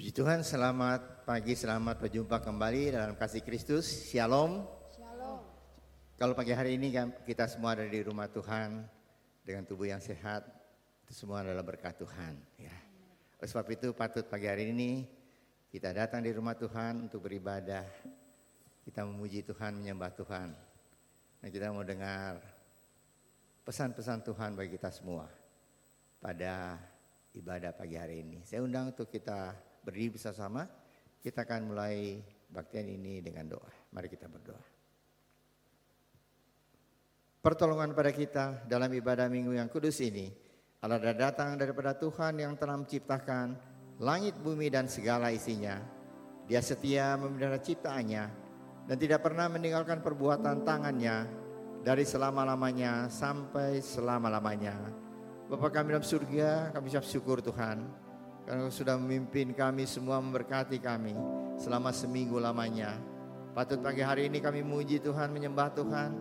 Puji Tuhan, selamat pagi, selamat berjumpa kembali dalam kasih Kristus. Shalom. Shalom. Kalau pagi hari ini kita semua ada di rumah Tuhan dengan tubuh yang sehat, itu semua adalah berkat Tuhan. Ya. Oleh sebab itu patut pagi hari ini kita datang di rumah Tuhan untuk beribadah. Kita memuji Tuhan, menyembah Tuhan. Dan kita mau dengar pesan-pesan Tuhan bagi kita semua pada ibadah pagi hari ini. Saya undang untuk kita berdiri bersama, kita akan mulai baktian ini dengan doa. Mari kita berdoa. Pertolongan pada kita dalam ibadah minggu yang kudus ini adalah datang daripada Tuhan yang telah menciptakan langit, bumi dan segala isinya. Dia setia memelihara ciptaannya dan tidak pernah meninggalkan perbuatan tangannya dari selama-lamanya sampai selama-lamanya. Bapa kami dalam surga, kami ucap syukur Tuhan. Karena sudah memimpin kami semua, memberkati kami selama seminggu lamanya. Patut pagi hari ini kami memuji Tuhan, menyembah Tuhan.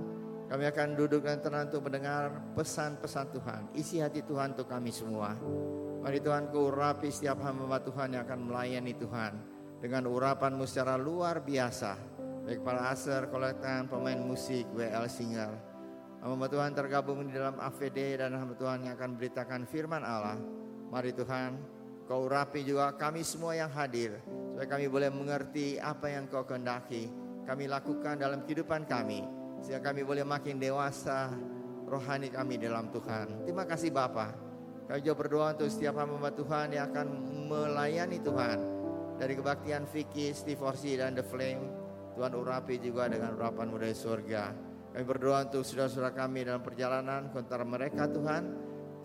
Kami akan duduk dan tenang untuk mendengar pesan-pesan Tuhan. Isi hati Tuhan untuk kami semua. Mari Tuhan Kau urapi setiap hamba Tuhan yang akan melayani Tuhan dengan urapan-Mu secara luar biasa. Baik para aser, kolektan, pemain musik, WL singer. Hamba Tuhan tergabung di dalam AVD dan hamba Tuhan yang akan beritakan firman Allah. Mari Tuhan, Kau urapi juga kami semua yang hadir, supaya kami boleh mengerti apa yang Kau kehendaki kami lakukan dalam kehidupan kami, sehingga kami boleh makin dewasa rohani kami dalam Tuhan. Terima kasih Bapa. Kami juga berdoa untuk setiap hamba Tuhan yang akan melayani Tuhan dari kebaktian Vicky, Steve Orsi dan The Flame. Tuhan urapi juga dengan urapan-Mu dari surga. Kami berdoa untuk saudara-saudara kami dalam perjalanan, antara mereka Tuhan,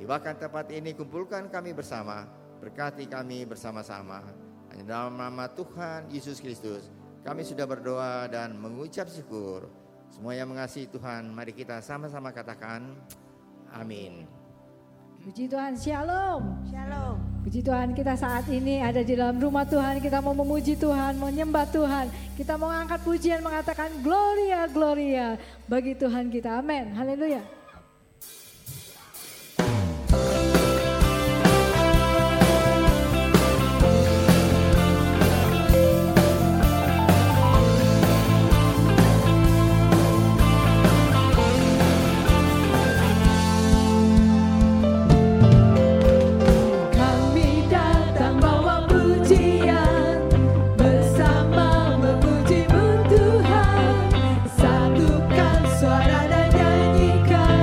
tibakan tempat ini, kumpulkan kami bersama. Berkati kami bersama-sama. Hanya dalam nama Tuhan Yesus Kristus kami sudah berdoa dan mengucap syukur. Semua yang mengasihi Tuhan, mari kita sama-sama katakan amin. Puji Tuhan, shalom. Shalom. Puji Tuhan, kita saat ini ada di dalam rumah Tuhan. Kita mau memuji Tuhan, menyembah Tuhan. Kita mau angkat pujian mengatakan Gloria, Gloria bagi Tuhan kita. Amin. Haleluya. Suara dan nyanyikan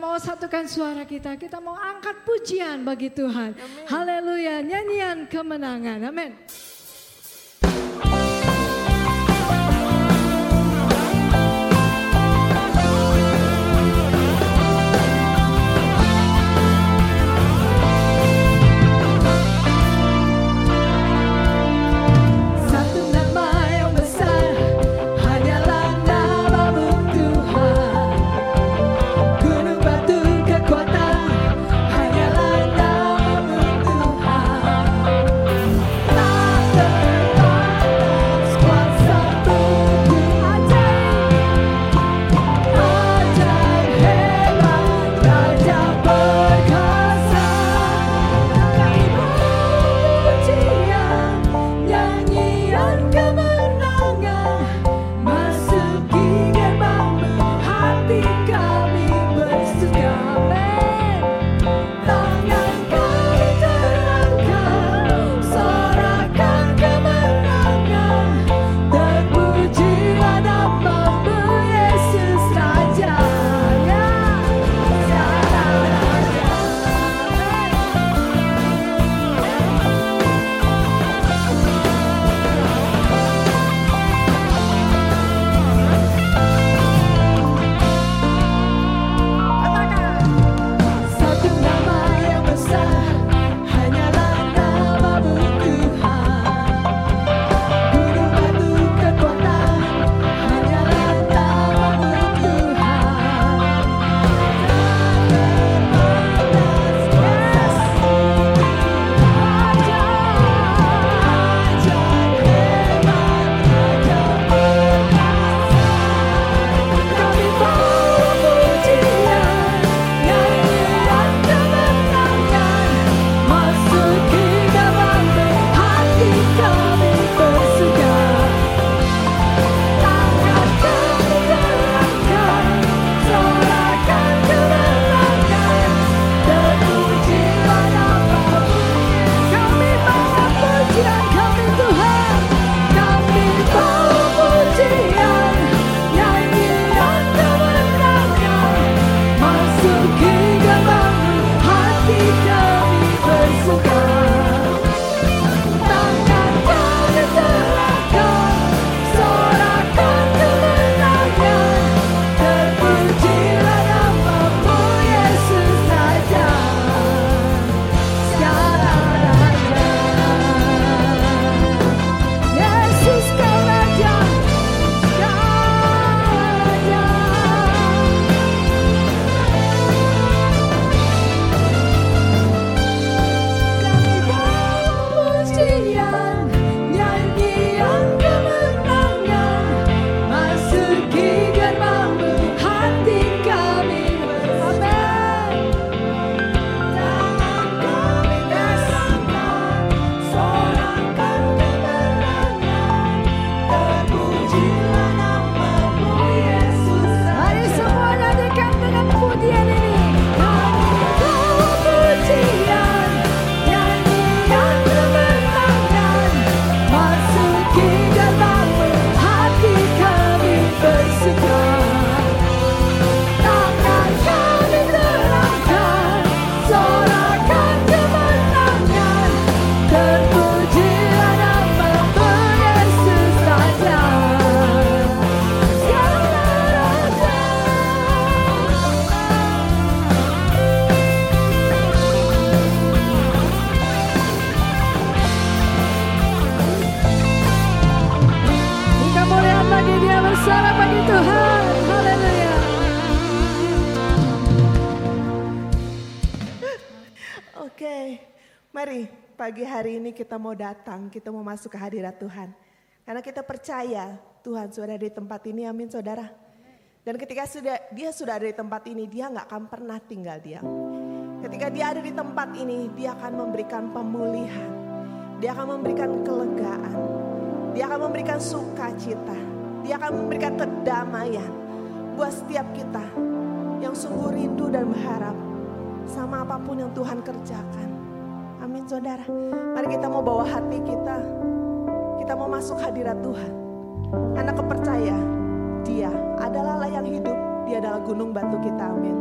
mau satukan suara kita mau angkat pujian bagi Tuhan. Haleluya, nyanyian kemenangan. Amin. Mari pagi hari ini kita mau datang, kita mau masuk ke hadirat Tuhan. Karena kita percaya Tuhan sudah ada di tempat ini, amin saudara. Dan ketika dia sudah ada di tempat ini, dia gak akan pernah tinggal diam. Ketika dia ada di tempat ini, dia akan memberikan pemulihan. Dia akan memberikan kelegaan. Dia akan memberikan sukacita. Dia akan memberikan kedamaian buat setiap kita yang sungguh rindu dan berharap sama apapun yang Tuhan kerjakan. Amin saudara. Mari kita mau bawa hati kita. Kita mau masuk hadirat Tuhan. Karena kepercaya dia adalah Allah yang hidup. Dia adalah gunung batu kita. Amin.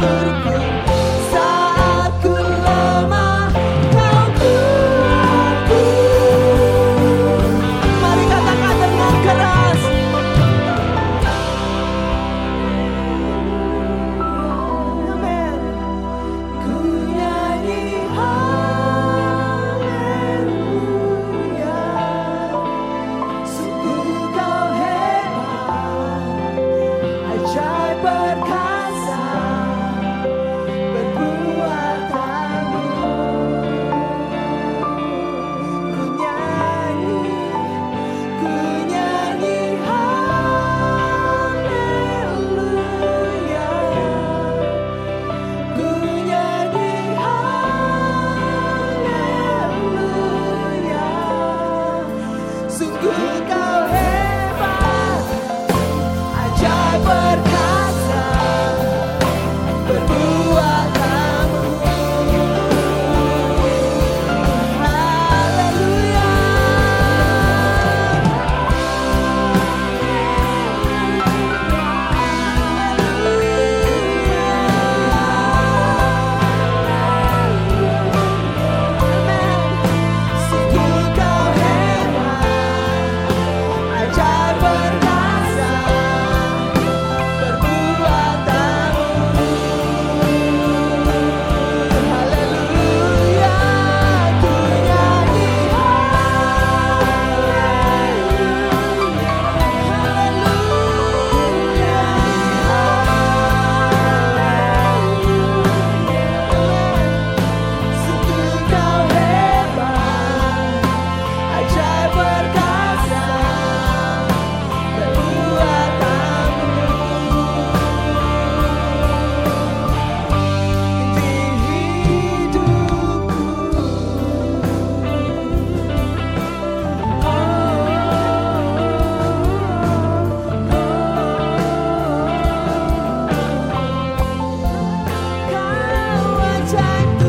pengaturku. Saat ku lemah, kau kuatku. Mari katakan dengan keras. Amin. Ku nyanyi haleluya. Sungguh kau hebat, ajaib perkasa, perbuatanmu. Ku nyanyi haleluya. Ku nyanyi haleluya. Sungguh kau hebat, ajaib perkasa, perbuatanmu. Haleluya. Sungguh kau hebat, ajaib perkasa, perbuatanmu. Haleluya. Ku nyanyi sungguh kau hebat, ajaib perkasa, perbuatanmu. Di hidupku, kau ajaib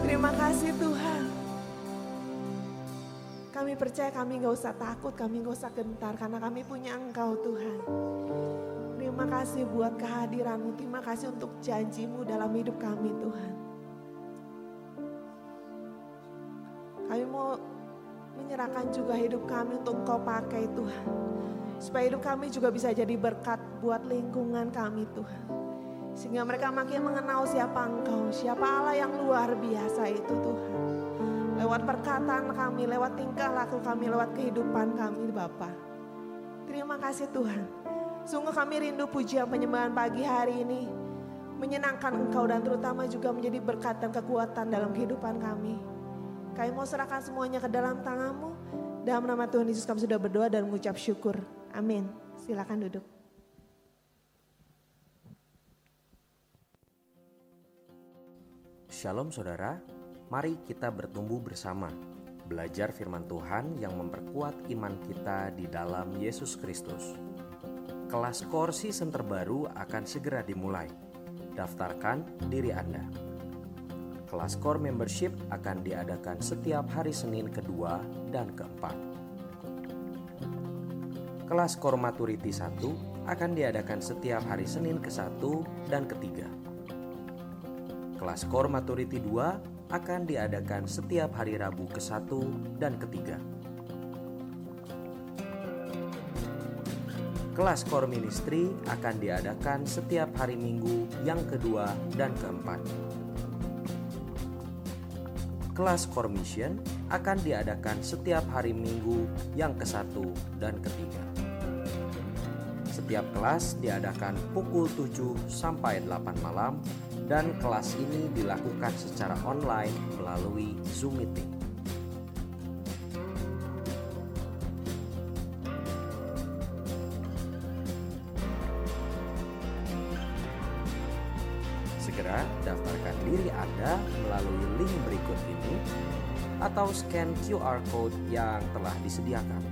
Terima kasih Tuhan. Kami percaya kami gak usah takut, kami gak usah gentar karena kami punya Engkau Tuhan. Terima kasih buat kehadiran-Mu, terima kasih untuk janji-Mu dalam hidup kami Tuhan. Kami mau menyerahkan juga hidup kami untuk Engkau pakai Tuhan. Supaya hidup kami juga bisa jadi berkat buat lingkungan kami Tuhan. Sehingga mereka makin mengenal siapa Engkau, siapa Allah yang luar biasa itu Tuhan. Lewat perkataan kami, lewat tingkah laku kami, lewat kehidupan kami Bapa. Terima kasih Tuhan. Sungguh kami rindu pujian penyembahan pagi hari ini. Menyenangkan Engkau dan terutama juga menjadi berkat dan kekuatan dalam kehidupan kami. Kami mau serahkan semuanya ke dalam tangan-Mu. Dalam nama Tuhan Yesus kami sudah berdoa dan mengucap syukur. Amin. Silakan duduk. Shalom saudara, mari kita bertumbuh bersama, belajar firman Tuhan yang memperkuat iman kita di dalam Yesus Kristus. Kelas Core season terbaru akan segera dimulai. Daftarkan diri Anda. Kelas Core membership akan diadakan setiap hari Senin kedua dan keempat. Kelas Core Maturity 1 akan diadakan setiap hari Senin ke-1 dan ketiga. Kelas Core Maturity 2 akan diadakan setiap hari Rabu ke-1 dan ketiga. Kelas Core Ministry akan diadakan setiap hari Minggu yang kedua dan keempat. Kelas Core Mission akan diadakan setiap hari Minggu yang ke-1 dan ketiga. Setiap kelas diadakan pukul 7 sampai 8 malam dan kelas ini dilakukan secara online melalui Zoom Meeting. Segera daftarkan diri Anda melalui link berikut ini atau scan QR Code yang telah disediakan.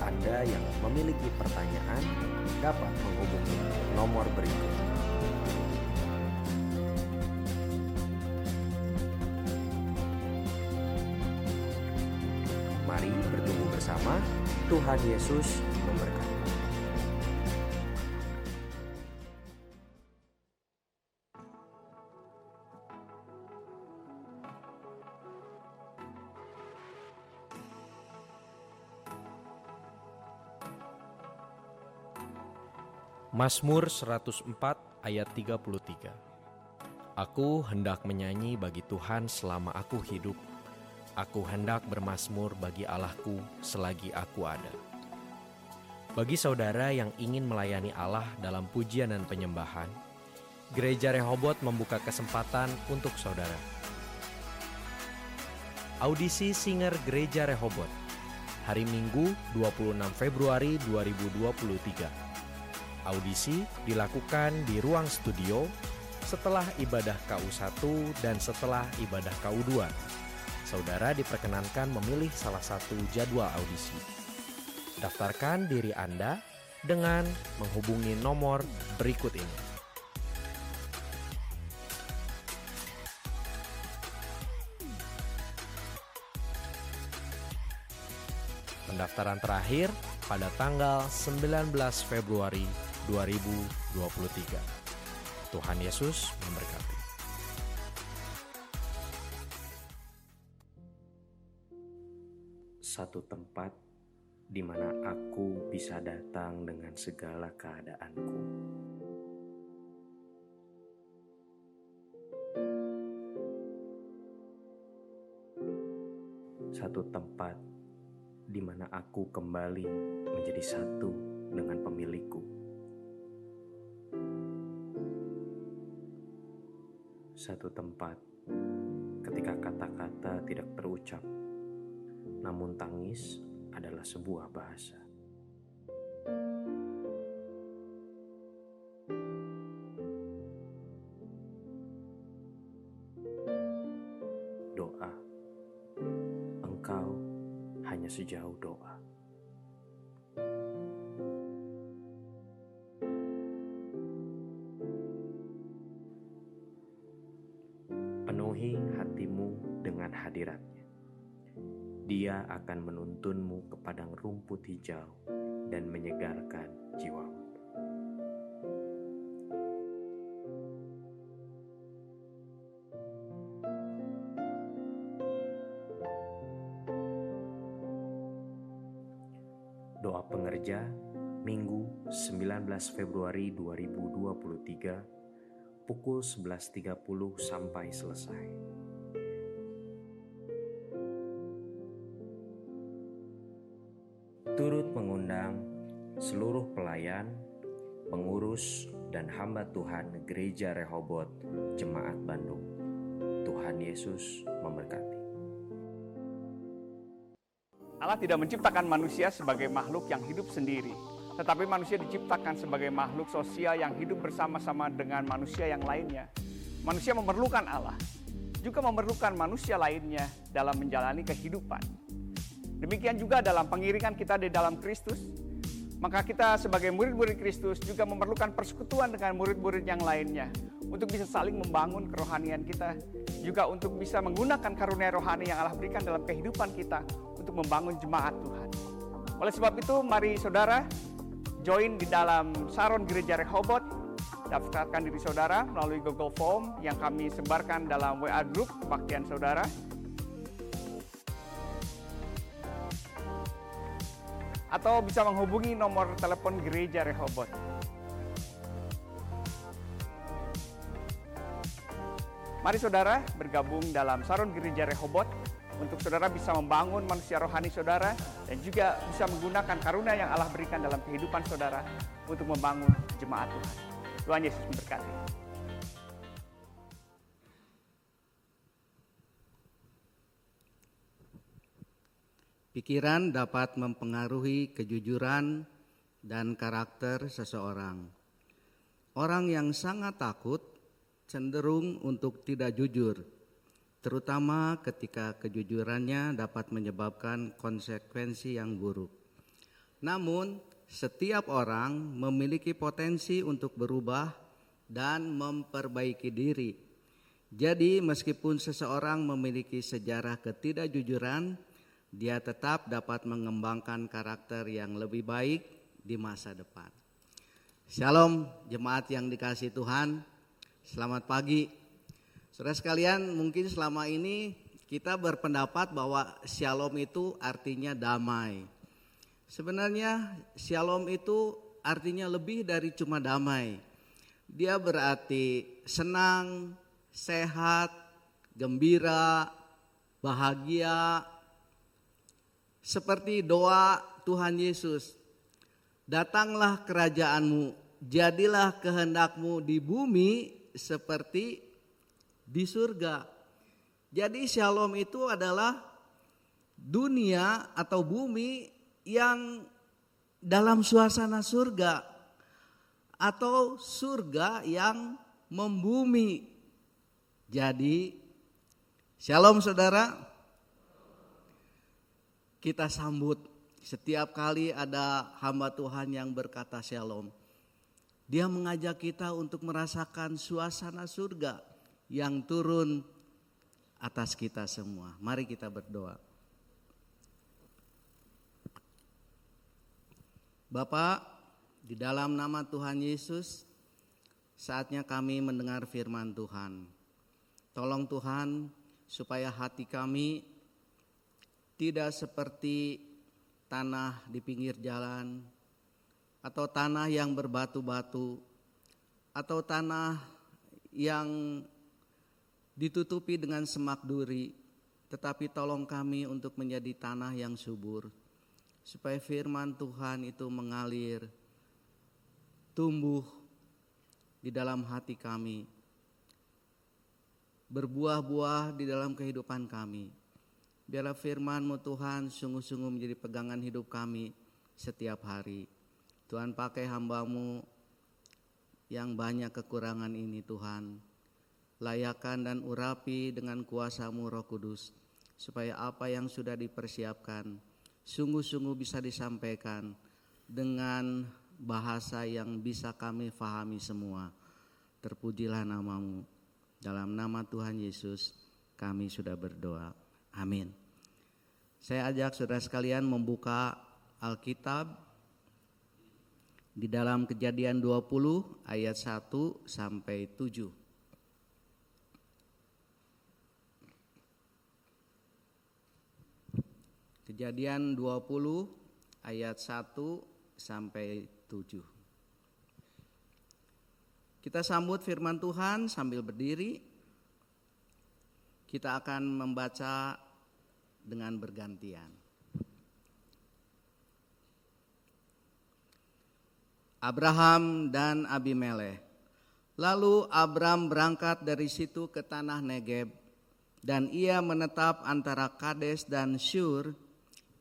Anda yang memiliki pertanyaan dapat menghubungi nomor berikut. Mari bertumbuh bersama. Tuhan Yesus memberkati. Mazmur 104 ayat 33. Aku hendak menyanyi bagi Tuhan selama aku hidup. Aku hendak bermazmur bagi Allahku selagi aku ada. Bagi saudara yang ingin melayani Allah dalam pujian dan penyembahan, Gereja Rehoboth membuka kesempatan untuk saudara. Audisi Singer Gereja Rehoboth, hari Minggu 26 Februari 2023. Audisi dilakukan di ruang studio setelah ibadah KU1 dan setelah ibadah KU2. Saudara diperkenankan memilih salah satu jadwal audisi. Daftarkan diri Anda dengan menghubungi nomor berikut ini. Pendaftaran terakhir pada tanggal 19 Februari 2023. Tuhan Yesus memberkati. Satu tempat di mana aku bisa datang dengan segala keadaanku. Satu tempat di mana aku kembali menjadi satu dengan pemilikku. Satu tempat ketika kata-kata tidak terucap, namun tangis adalah sebuah bahasa. Doa, engkau hanya sejauh doa. Penuhi hatimu dengan hadiratnya. Dia akan menuntunmu ke padang rumput hijau dan menyegarkan jiwamu. Doa pengerja, Minggu 19 Februari 2023, pukul 11.30 sampai selesai. Turut mengundang seluruh pelayan, pengurus, dan hamba Tuhan Gereja Rehoboth Jemaat Bandung. Tuhan Yesus memberkati. Allah tidak menciptakan manusia sebagai makhluk yang hidup sendiri, tetapi manusia diciptakan sebagai makhluk sosial yang hidup bersama-sama dengan manusia yang lainnya. Manusia memerlukan Allah, juga memerlukan manusia lainnya dalam menjalani kehidupan. Demikian juga dalam pengiringan kita di dalam Kristus, maka kita sebagai murid-murid Kristus juga memerlukan persekutuan dengan murid-murid yang lainnya untuk bisa saling membangun kerohanian kita, juga untuk bisa menggunakan karunia rohani yang Allah berikan dalam kehidupan kita untuk membangun jemaat Tuhan. Oleh sebab itu, mari saudara join di dalam Saron Gereja Rehoboth. Daftarkan diri saudara melalui Google Form yang kami sebarkan dalam WA Group kebaktian saudara. Atau bisa menghubungi nomor telepon Gereja Rehoboth. Mari saudara bergabung dalam Saron Gereja Rehoboth untuk saudara bisa membangun manusia rohani saudara dan juga bisa menggunakan karunia yang Allah berikan dalam kehidupan saudara untuk membangun jemaat Tuhan. Tuhan Yesus memberkati. Pikiran dapat mempengaruhi kejujuran dan karakter seseorang. Orang yang sangat takut cenderung untuk tidak jujur, terutama ketika kejujurannya dapat menyebabkan konsekuensi yang buruk. Namun, setiap orang memiliki potensi untuk berubah dan memperbaiki diri. Jadi, meskipun seseorang memiliki sejarah ketidakjujuran, dia tetap dapat mengembangkan karakter yang lebih baik di masa depan. Shalom, jemaat yang dikasihi Tuhan. Selamat pagi. Saudara sekalian, mungkin selama ini kita berpendapat bahwa shalom itu artinya damai. Sebenarnya shalom itu artinya lebih dari cuma damai. Dia berarti senang, sehat, gembira, bahagia. Seperti doa Tuhan Yesus, datanglah kerajaanmu, jadilah kehendakmu di bumi seperti di surga. Jadi shalom itu adalah dunia atau bumi yang dalam suasana surga, atau surga yang membumi. Jadi shalom saudara. Kita sambut setiap kali ada hamba Tuhan yang berkata shalom. Dia mengajak kita untuk merasakan suasana surga yang turun atas kita semua. Mari kita berdoa. Bapa, di dalam nama Tuhan Yesus, saatnya kami mendengar firman Tuhan. Tolong Tuhan supaya hati kami tidak seperti tanah di pinggir jalan, atau tanah yang berbatu-batu, atau tanah yang ditutupi dengan semak duri, tetapi tolong kami untuk menjadi tanah yang subur, supaya firman Tuhan itu mengalir, tumbuh di dalam hati kami, berbuah-buah di dalam kehidupan kami. Biarlah firman-Mu Tuhan sungguh-sungguh menjadi pegangan hidup kami setiap hari. Tuhan pakai hamba-Mu yang banyak kekurangan ini Tuhan. Layakan dan urapi dengan kuasa-Mu Roh Kudus. Supaya apa yang sudah dipersiapkan sungguh-sungguh bisa disampaikan dengan bahasa yang bisa kami fahami semua. Terpujilah nama-Mu. Dalam nama Tuhan Yesus kami sudah berdoa. Amin. Saya ajak saudara sekalian membuka Alkitab di dalam Kejadian 20 ayat 1 sampai 7. Kejadian 20 ayat 1 sampai 7. Kita sambut firman Tuhan sambil berdiri. Kita akan membaca dengan bergantian. Abraham dan Abimelekh. Lalu Abram berangkat dari situ ke tanah Negeb, dan ia menetap antara Kades dan Syur.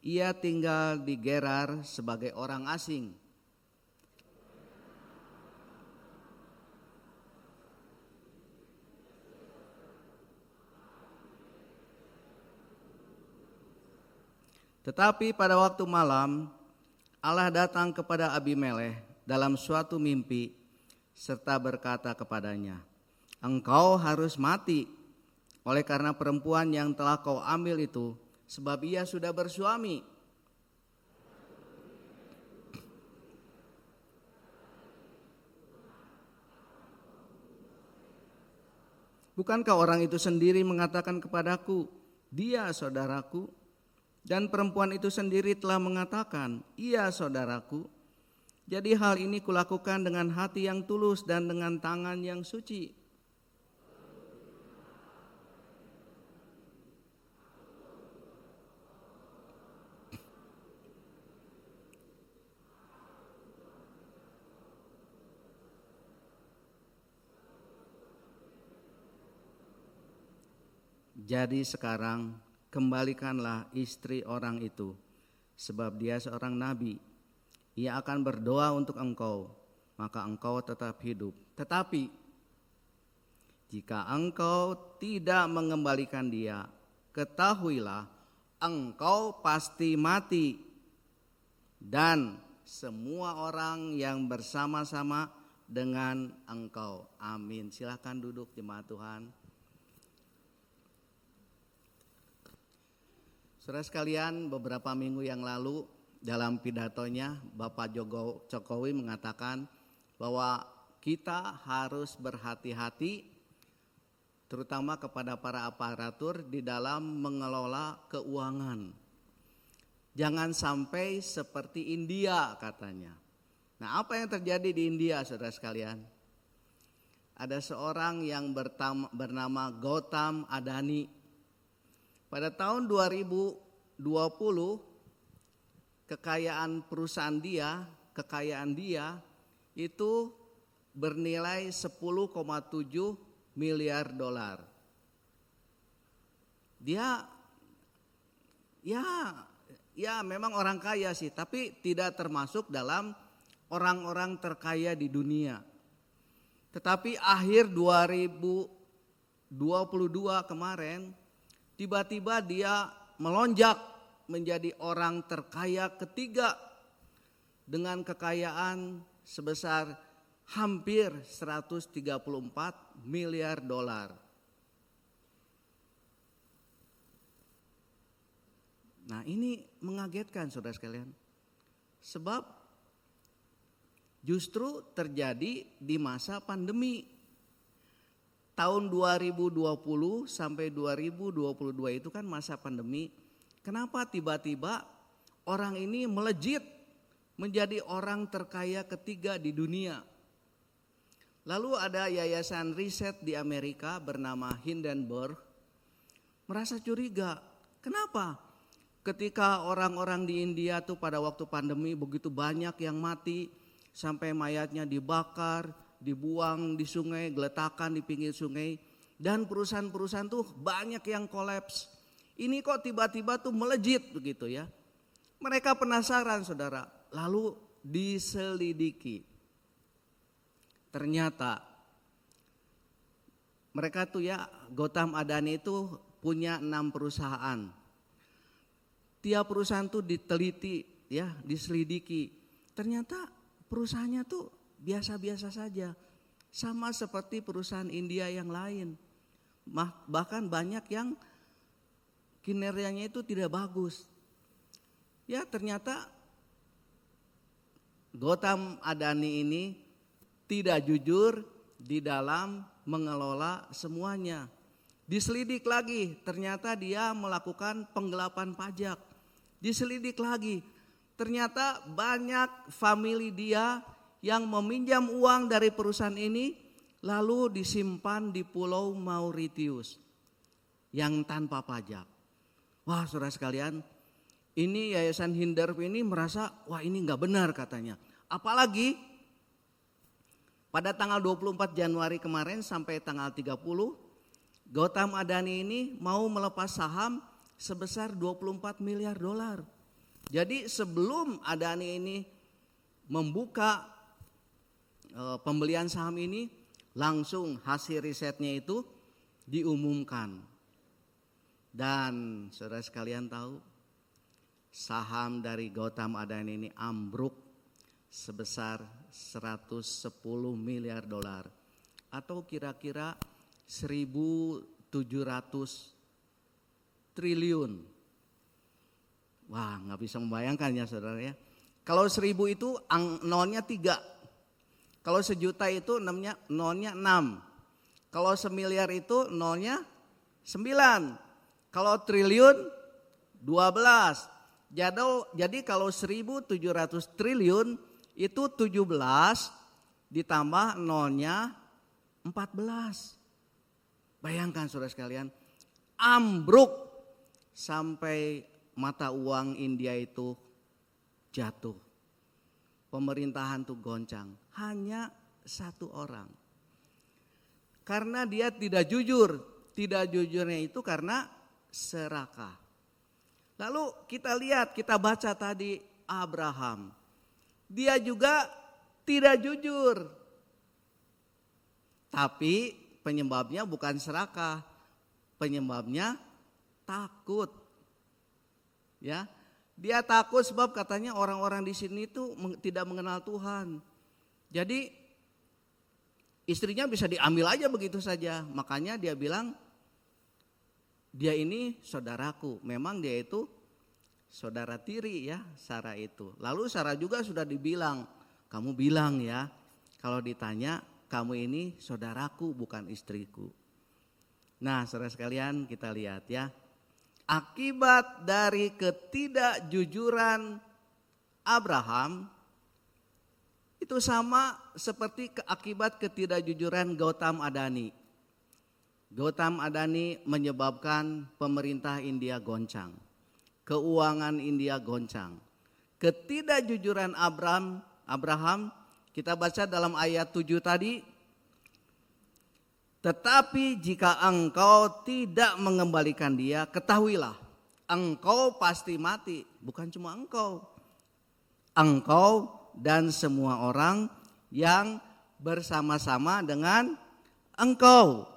Ia tinggal di Gerar sebagai orang asing. Tetapi pada waktu malam, Allah datang kepada Abimelekh dalam suatu mimpi serta berkata kepadanya, "Engkau harus mati oleh karena perempuan yang telah kau ambil itu, sebab ia sudah bersuami." Bukankah orang itu sendiri mengatakan kepadaku, "Dia saudaraku"? Dan perempuan itu sendiri telah mengatakan, "Iya saudaraku." Jadi hal ini kulakukan dengan hati yang tulus dan dengan tangan yang suci. Jadi sekarang kembalikanlah istri orang itu, sebab dia seorang nabi. Ia akan berdoa untuk engkau, maka engkau tetap hidup. Tetapi jika engkau tidak mengembalikan dia, ketahuilah engkau pasti mati. dan semua orang yang bersama-sama dengan Engkau. Amin. Silakan duduk jemaat Tuhan. Saudara sekalian, beberapa minggu yang lalu dalam pidatonya Bapak Jokowi mengatakan bahwa kita harus berhati-hati terutama kepada para aparatur di dalam mengelola keuangan. Jangan sampai seperti India katanya. Nah, apa yang terjadi di India saudara sekalian? Ada seorang yang bernama Gautam Adani. Pada tahun 2020 kekayaan dia itu bernilai 10,7 miliar dolar. Dia ya memang orang kaya sih, tapi tidak termasuk dalam orang-orang terkaya di dunia. Tetapi akhir 2022 kemarin tiba-tiba dia melonjak menjadi orang terkaya ketiga dengan kekayaan sebesar hampir 134 miliar dolar. Nah, ini mengagetkan saudara sekalian. Sebab justru terjadi di masa pandemi. Tahun 2020 sampai 2022 itu kan masa pandemi. Kenapa tiba-tiba orang ini melejit menjadi orang terkaya ketiga di dunia? Lalu ada yayasan riset di Amerika bernama Hindenburg merasa curiga. Kenapa? Ketika orang-orang di India tuh pada waktu pandemi begitu banyak yang mati, sampai mayatnya dibakar, dibuang di sungai, geletakan di pinggir sungai, dan perusahaan-perusahaan tuh banyak yang kolaps. Ini kok tiba-tiba tuh melejit begitu ya. Mereka penasaran saudara, lalu diselidiki. Ternyata mereka tuh ya, Gautam Adani itu punya 6 perusahaan. Tiap perusahaan tuh diteliti ya, diselidiki. Ternyata perusahaannya tuh biasa-biasa saja. Sama seperti perusahaan India yang lain. Bahkan banyak yang kinerjanya itu tidak bagus. Ya ternyata Gautam Adani ini tidak jujur di dalam mengelola semuanya. Diselidik lagi, ternyata dia melakukan penggelapan pajak. Diselidik lagi, ternyata banyak famili dia yang meminjam uang dari perusahaan ini lalu disimpan di Pulau Mauritius yang tanpa pajak. Wah saudara sekalian, ini Yayasan Hindenburg ini merasa wah ini gak benar katanya. Apalagi pada tanggal 24 Januari kemarin sampai tanggal 30, Gautam Adani ini mau melepas saham sebesar 24 miliar dolar. Jadi sebelum Adani ini membuka pembelian saham ini, langsung hasil risetnya itu diumumkan. Dan saudara sekalian tahu, saham dari Gautam Adani ini ambruk sebesar 110 miliar dolar atau kira-kira 1.700 triliun. Wah, nggak bisa membayangkan ya saudara ya. Kalau 1.000 itu nolnya 3. Kalau sejuta itu nolnya 6. Kalau semiliar itu nolnya 9. Kalau triliun 12. Jadi kalau 1.700 triliun itu 17 ditambah nolnya 14. Bayangkan saudara sekalian, ambruk sampai mata uang India itu jatuh. Pemerintahan tuh goncang. Hanya satu orang. Karena dia tidak jujur. Tidak jujurnya itu karena serakah. Lalu kita lihat, kita baca tadi Abraham. Dia juga tidak jujur. Tapi penyebabnya bukan serakah. Penyebabnya takut. Ya. Dia takut sebab katanya orang-orang di sini itu tidak mengenal Tuhan. Jadi istrinya bisa diambil aja begitu saja. Makanya dia bilang, dia ini saudaraku. Memang dia itu saudara tiri ya, Sarah itu. Lalu Sarah juga sudah dibilang, kamu bilang ya, kalau ditanya kamu ini saudaraku bukan istriku. Nah, saudara sekalian, kita lihat ya. Akibat dari ketidakjujuran Abraham itu sama seperti akibat ketidakjujuran Gautam Adani. Gautam Adani menyebabkan pemerintah India goncang, keuangan India goncang. Ketidakjujuran Abraham kita baca dalam ayat 7 tadi. Tetapi jika engkau tidak mengembalikan dia, ketahuilah engkau pasti mati. Bukan cuma engkau dan semua orang yang bersama-sama dengan engkau.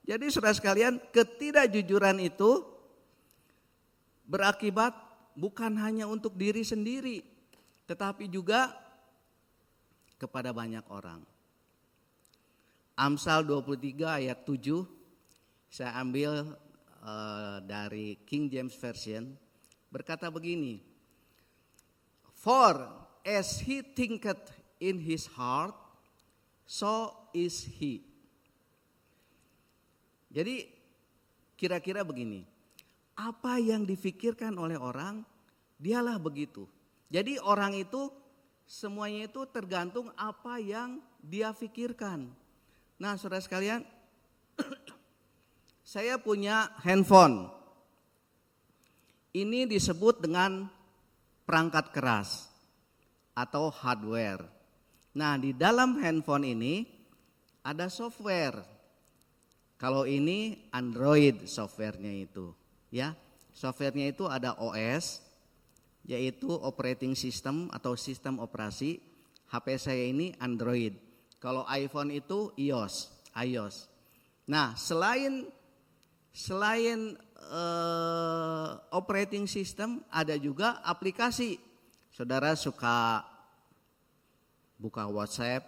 Jadi saudara sekalian, ketidakjujuran itu berakibat bukan hanya untuk diri sendiri, tetapi juga kepada banyak orang. Amsal 23 ayat 7, saya ambil dari King James Version, berkata begini, for as he thinketh in his heart, so is he. Jadi kira-kira begini, apa yang difikirkan oleh orang, dialah begitu. Jadi orang itu semuanya itu tergantung apa yang dia fikirkan. Nah, saudara sekalian, saya punya handphone. Ini disebut dengan perangkat keras atau hardware. Nah, di dalam handphone ini ada software. Kalau ini Android softwarenya itu, ya. Softwarenya itu ada OS, yaitu operating system atau sistem operasi. HP saya ini Android. Kalau iPhone itu iOS. Nah, selain operating system ada juga aplikasi. Saudara suka buka WhatsApp,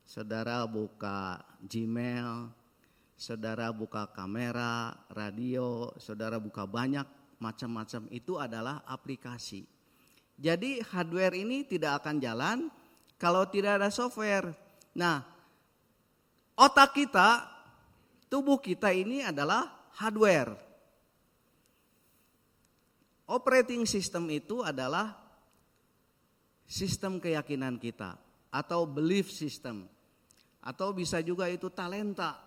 saudara buka Gmail, saudara buka kamera, radio, saudara buka banyak macam-macam, itu adalah aplikasi. Jadi hardware ini tidak akan jalan kalau tidak ada software. Nah, otak kita, tubuh kita ini adalah hardware. Operating system itu adalah sistem keyakinan kita atau belief system. Atau bisa juga itu talenta,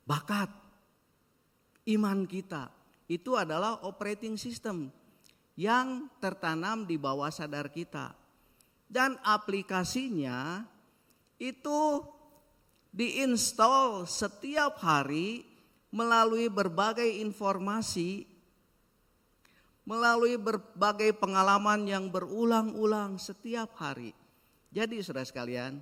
bakat, iman kita. Itu adalah operating system yang tertanam di bawah sadar kita. Dan aplikasinya itu diinstal setiap hari melalui berbagai informasi, melalui berbagai pengalaman yang berulang-ulang setiap hari. Jadi saudara sekalian,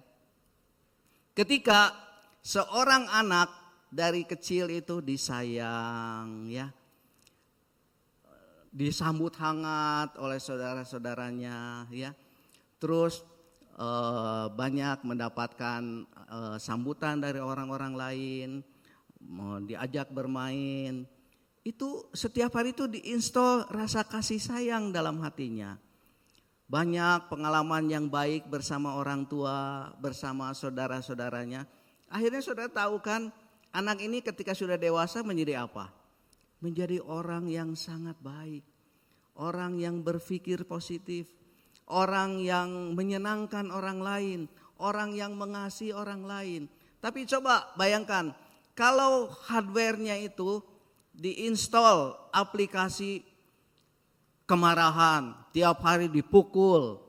ketika seorang anak dari kecil itu disayang, ya, disambut hangat oleh saudara-saudaranya, ya, terus banyak mendapatkan sambutan dari orang-orang lain, diajak bermain, itu setiap hari itu diinstal rasa kasih sayang dalam hatinya. Banyak pengalaman yang baik bersama orang tua, bersama saudara-saudaranya. Akhirnya saudara tahu kan, anak ini ketika sudah dewasa menjadi apa? Menjadi orang yang sangat baik, orang yang berpikir positif, orang yang menyenangkan orang lain, orang yang mengasihi orang lain. Tapi coba bayangkan, kalau hardware-nya itu diinstal aplikasi kemarahan, tiap hari dipukul.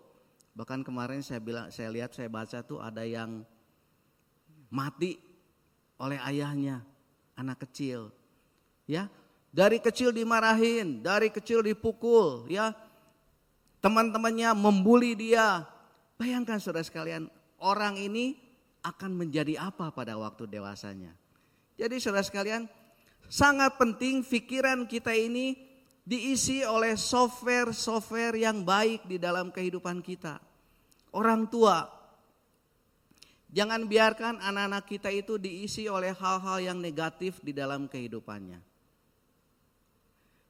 Bahkan kemarin saya lihat, saya baca tuh ada yang mati oleh ayahnya, anak kecil. Ya, dari kecil dimarahin, dari kecil dipukul, ya. Teman-temannya membuli dia. Bayangkan saudara sekalian, orang ini akan menjadi apa pada waktu dewasanya. Jadi saudara sekalian, sangat penting pikiran kita ini diisi oleh software yang baik di dalam kehidupan kita. Orang tua, jangan biarkan anak-anak kita itu diisi oleh hal-hal yang negatif di dalam kehidupannya.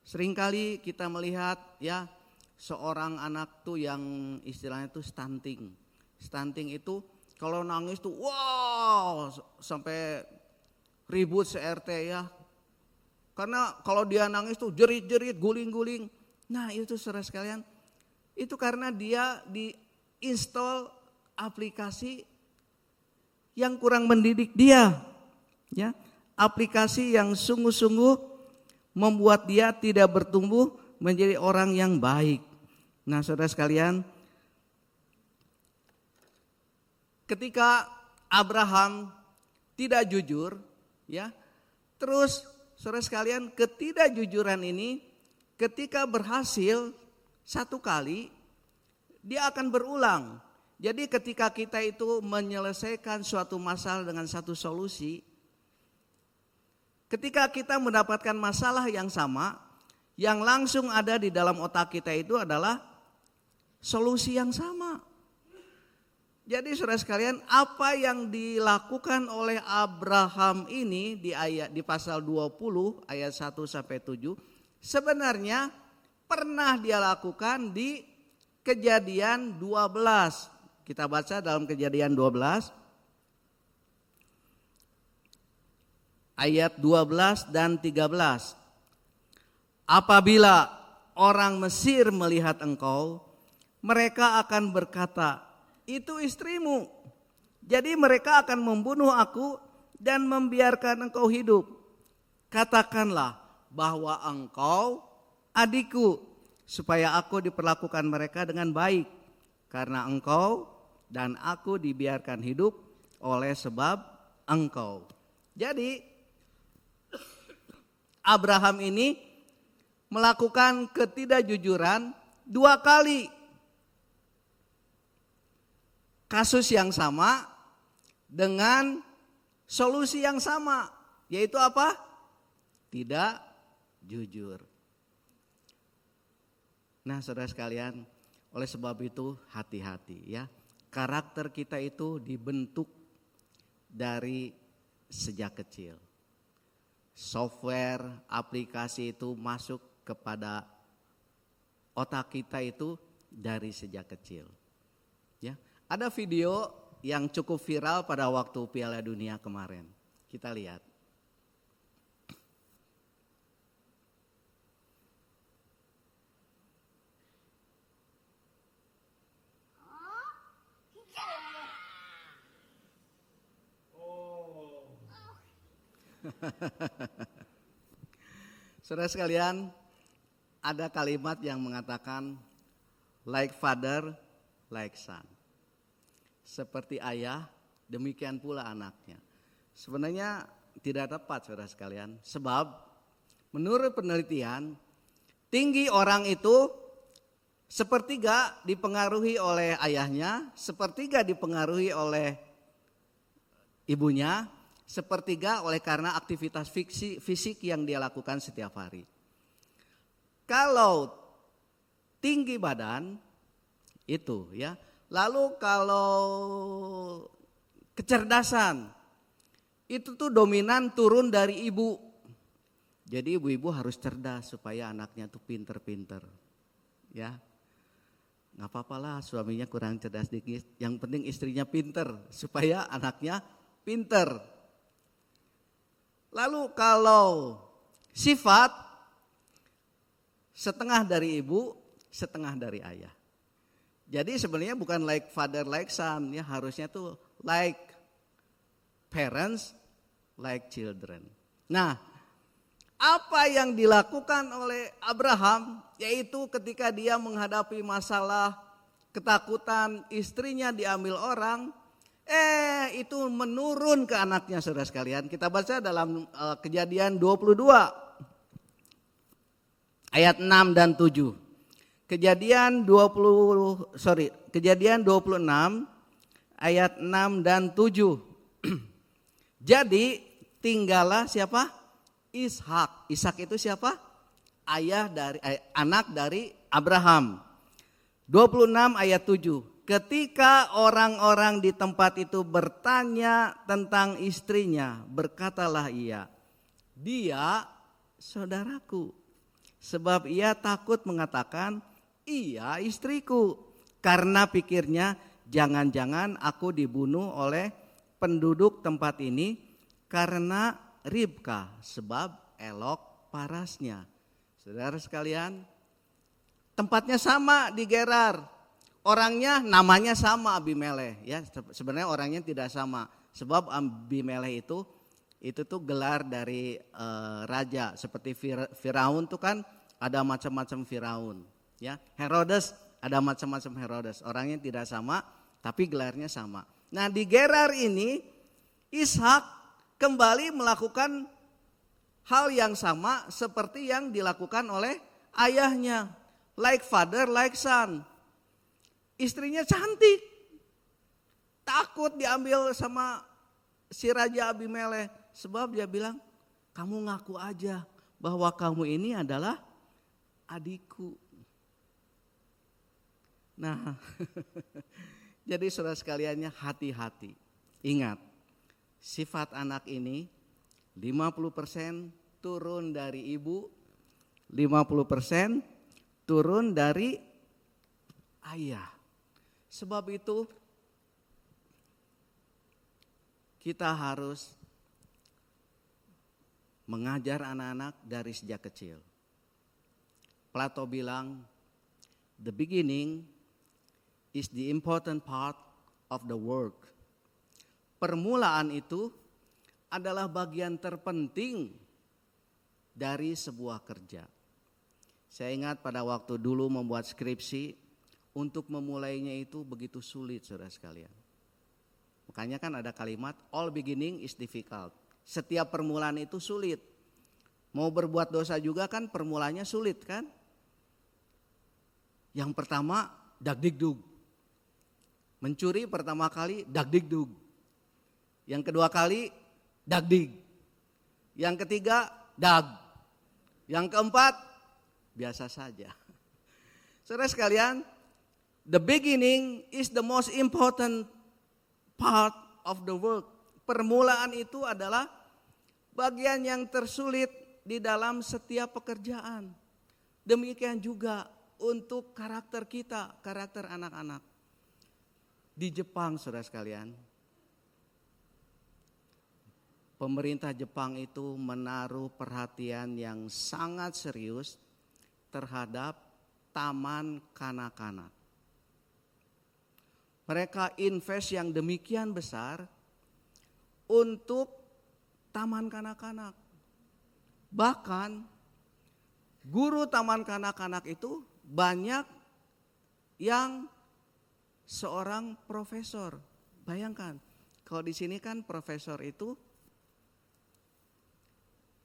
Seringkali kita melihat ya seorang anak tuh yang istilahnya tuh stunting. Stunting itu kalau nangis tuh wow sampai ribut se-RT ya. Karena kalau dia nangis tuh jerit-jerit, guling-guling. Nah itu saudara sekalian, itu karena dia diinstal aplikasi yang kurang mendidik dia. Ya, aplikasi yang sungguh-sungguh membuat dia tidak bertumbuh menjadi orang yang baik. Nah saudara sekalian, ketika Abraham tidak jujur, ya, terus saudara sekalian ketidakjujuran ini ketika berhasil satu kali, dia akan berulang. Jadi ketika kita itu menyelesaikan suatu masalah dengan satu solusi, ketika kita mendapatkan masalah yang sama, yang langsung ada di dalam otak kita itu adalah solusi yang sama. Jadi saudara sekalian, apa yang dilakukan oleh Abraham ini di pasal 20 ayat 1 sampai 7 sebenarnya pernah dia lakukan di Kejadian 12. Kita baca dalam Kejadian 12 ayat 12 dan 13. Apabila orang Mesir melihat engkau, mereka akan berkata, itu istrimu. Jadi mereka akan membunuh aku dan membiarkan engkau hidup. Katakanlah bahwa engkau adikku, supaya aku diperlakukan mereka dengan baik. Karena engkau dan aku dibiarkan hidup oleh sebab engkau. Jadi Abraham ini melakukan ketidakjujuran 2 kali. Kasus yang sama dengan solusi yang sama, yaitu apa? Tidak jujur. Nah saudara sekalian, oleh sebab itu hati-hati ya. Karakter kita itu dibentuk dari sejak kecil. Software, aplikasi itu masuk kepada otak kita itu dari sejak kecil. Ya. Ada video yang cukup viral pada waktu Piala Dunia kemarin. Kita lihat. Saudara sekalian, ada kalimat yang mengatakan like father, like son. Seperti ayah, demikian pula anaknya. Sebenarnya tidak tepat saudara sekalian. Sebab menurut penelitian, tinggi orang itu sepertiga dipengaruhi oleh ayahnya, sepertiga dipengaruhi oleh ibunya, sepertiga oleh karena aktivitas fisik yang dia lakukan setiap hari. Kalau tinggi badan itu ya. Lalu kalau kecerdasan itu tuh dominan turun dari ibu. Jadi ibu-ibu harus cerdas supaya anaknya tuh pinter-pinter. Ya. Nggak apa-apa lah suaminya kurang cerdas dikit. Yang penting istrinya pinter supaya anaknya pinter. Lalu kalau sifat setengah dari ibu, setengah dari ayah. Jadi sebenarnya bukan like father like son, ya harusnya tuh like parents like children. Nah, apa yang dilakukan oleh Abraham yaitu ketika dia menghadapi masalah ketakutan istrinya diambil orang, itu menurun ke anaknya saudara sekalian. Kita baca dalam Kejadian 22 ayat 6 dan 7. Kejadian 26 ayat 6 dan 7. Jadi tinggallah siapa? Ishak. Ishak itu siapa? anak dari Abraham. 26 ayat 7. Ketika orang-orang di tempat itu bertanya tentang istrinya, berkatalah ia, dia saudaraku. Sebab ia takut mengatakan, ia istriku. Karena pikirnya, jangan-jangan aku dibunuh oleh penduduk tempat ini karena Ribka, sebab elok parasnya. Saudara sekalian, tempatnya sama di Gerar. Orangnya namanya sama Abimelekh, ya sebenarnya orangnya tidak sama. Sebab Abimelekh itu tuh gelar dari raja, seperti Firaun tuh kan ada macam-macam Firaun, ya. Herodes ada macam-macam Herodes. Orangnya tidak sama tapi gelarnya sama. Nah, di Gerar ini Ishak kembali melakukan hal yang sama seperti yang dilakukan oleh ayahnya. Like father, like son. Istrinya cantik, takut diambil sama si Raja Abimelekh. Sebab dia bilang, kamu ngaku aja bahwa kamu ini adalah adikku. Nah, jadi saudara sekaliannya hati-hati. Ingat, sifat anak ini 50% turun dari ibu, 50% turun dari ayah. Sebab itu kita harus mengajar anak-anak dari sejak kecil. Plato bilang, the beginning is the important part of the work. Permulaan itu adalah bagian terpenting dari sebuah kerja. Saya ingat pada waktu dulu membuat skripsi, untuk memulainya itu begitu sulit, saudara sekalian. Makanya kan ada kalimat, all beginning is difficult. Setiap permulaan itu sulit. Mau berbuat dosa juga kan permulanya sulit kan. Yang pertama, dagdigdug. Mencuri pertama kali, dagdigdug. Yang kedua kali, dagdig. Yang ketiga, dag. Yang keempat, biasa saja. Saudara sekalian, the beginning is the most important part of the work. Permulaan itu adalah bagian yang tersulit di dalam setiap pekerjaan. Demikian juga untuk karakter kita, karakter anak-anak. Di Jepang, saudara sekalian, pemerintah Jepang itu menaruh perhatian yang sangat serius terhadap taman kanak-kanak. Mereka invest yang demikian besar untuk taman kanak-kanak. Bahkan guru taman kanak-kanak itu banyak yang seorang profesor. Bayangkan, kalau di sini kan profesor itu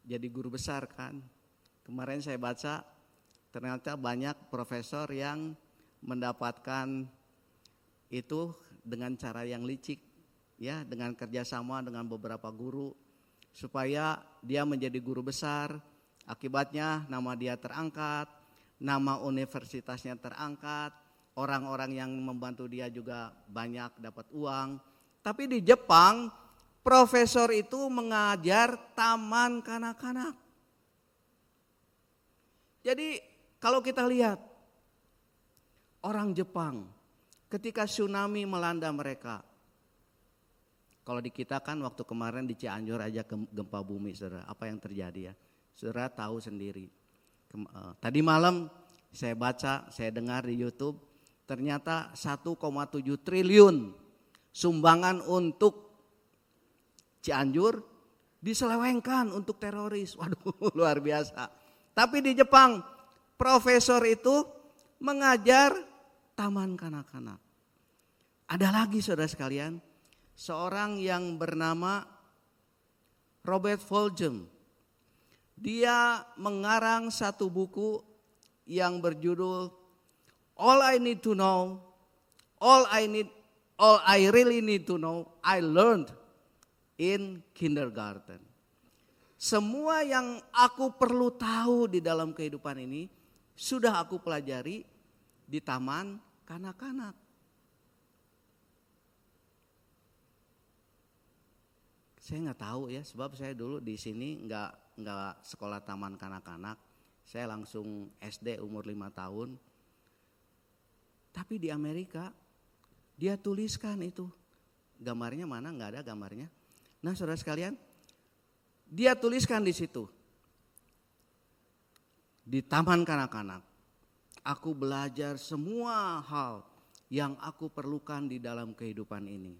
jadi guru besar kan. Kemarin saya baca ternyata banyak profesor yang mendapatkan itu dengan cara yang licik, ya, dengan kerjasama dengan beberapa guru supaya dia menjadi guru besar. Akibatnya nama dia terangkat, nama universitasnya terangkat, orang-orang yang membantu dia juga banyak dapat uang. Tapi di Jepang profesor itu mengajar taman kanak-kanak. Jadi kalau kita lihat orang Jepang ketika tsunami melanda mereka, kalau di kita kan waktu kemarin di Cianjur aja gempa bumi, saudara, apa yang terjadi ya, saudara tahu sendiri. Tadi malam saya baca, saya dengar di YouTube, ternyata 1,7 triliun sumbangan untuk Cianjur diselewengkan untuk teroris. Waduh, luar biasa. Tapi di Jepang profesor itu mengajar taman kanak-kanak. Ada lagi saudara sekalian, seorang yang bernama Robert Fulghum. Dia mengarang satu buku yang berjudul All I Need to Know, All I Really Need to Know, I Learned in Kindergarten. semua yang aku perlu tahu di dalam kehidupan ini sudah aku pelajari di taman kanak-kanak. Saya nggak tahu ya, sebab saya dulu di sini nggak sekolah taman kanak-kanak. Saya langsung SD umur 5 tahun. Tapi di Amerika dia tuliskan itu. Gambarnya mana? Nggak ada gambarnya. Nah, saudara sekalian, dia tuliskan di situ. Di taman kanak-kanak, aku belajar semua hal yang aku perlukan di dalam kehidupan ini.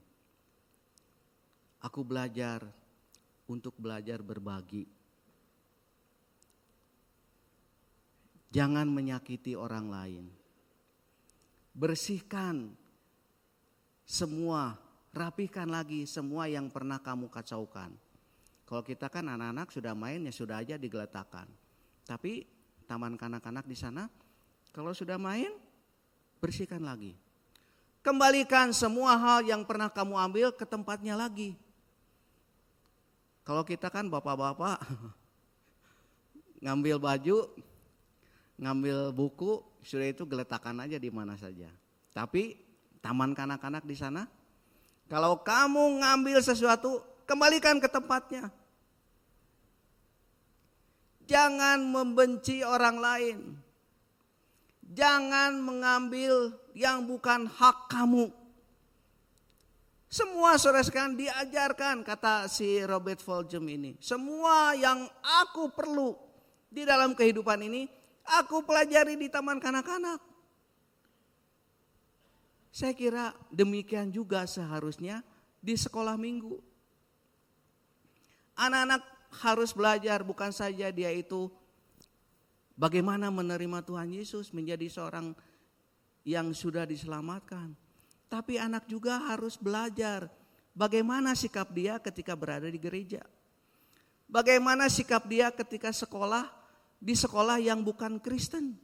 Aku belajar untuk belajar berbagi. Jangan menyakiti orang lain. Bersihkan semua, rapihkan lagi semua yang pernah kamu kacaukan. Kalau kita kan anak-anak sudah main ya sudah aja digeletakkan. Tapi taman kanak-kanak di sana kalau sudah main bersihkan lagi. Kembalikan semua hal yang pernah kamu ambil ke tempatnya lagi. Kalau kita kan bapak-bapak ngambil baju, ngambil buku, sudah itu geletakan aja di mana saja. Tapi taman kanak-kanak di sana, kalau kamu ngambil sesuatu, kembalikan ke tempatnya. Jangan membenci orang lain. Jangan mengambil yang bukan hak kamu. Semua saudara sekalian diajarkan, kata si Robert Fulghum ini. Semua yang aku perlu di dalam kehidupan ini, aku pelajari di taman kanak-kanak. Saya kira demikian juga seharusnya di sekolah minggu. Anak-anak harus belajar bukan saja dia itu bagaimana menerima Tuhan Yesus menjadi seorang yang sudah diselamatkan. Tapi anak juga harus belajar bagaimana sikap dia ketika berada di gereja. Bagaimana sikap dia ketika sekolah di sekolah yang bukan Kristen.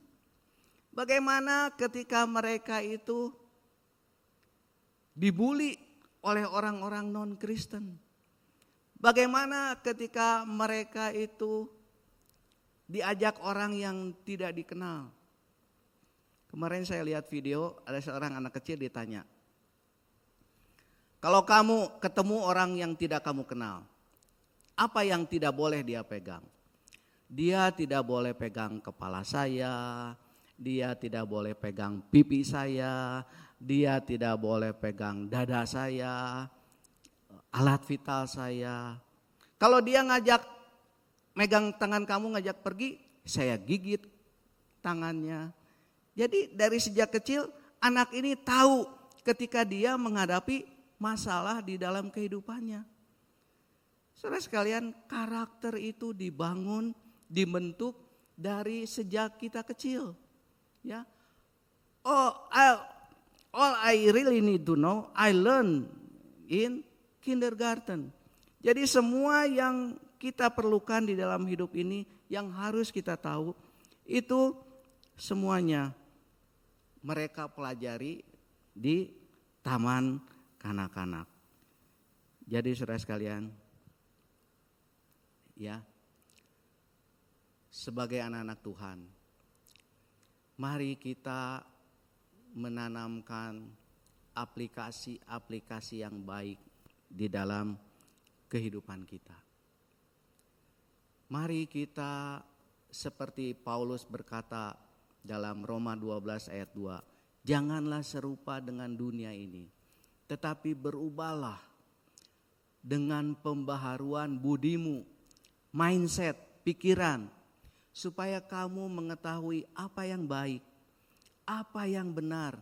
Bagaimana ketika mereka itu dibully oleh orang-orang non-Kristen. Bagaimana ketika mereka itu diajak orang yang tidak dikenal. Kemarin saya lihat video, ada seorang anak kecil ditanya, kalau kamu ketemu orang yang tidak kamu kenal, apa yang tidak boleh dia pegang? Dia tidak boleh pegang kepala saya, dia tidak boleh pegang pipi saya, dia tidak boleh pegang dada saya, alat vital saya. Kalau dia ngajak megang tangan kamu, ngajak pergi, saya gigit tangannya. Jadi dari sejak kecil anak ini tahu ketika dia menghadapi masalah di dalam kehidupannya. Saudara sekalian, karakter itu dibangun, dibentuk dari sejak kita kecil. Ya, all I really need to know, I learn in kindergarten. Jadi semua yang kita perlukan di dalam hidup ini, yang harus kita tahu, itu semuanya mereka pelajari di taman kanak-kanak. Jadi saudara sekalian, ya, sebagai anak-anak Tuhan, mari kita menanamkan aplikasi-aplikasi yang baik di dalam kehidupan kita. Mari kita seperti Paulus berkata dalam Roma 12 ayat 2, janganlah serupa dengan dunia ini, tetapi berubahlah dengan pembaharuan budimu, mindset, pikiran, supaya kamu mengetahui apa yang baik, apa yang benar,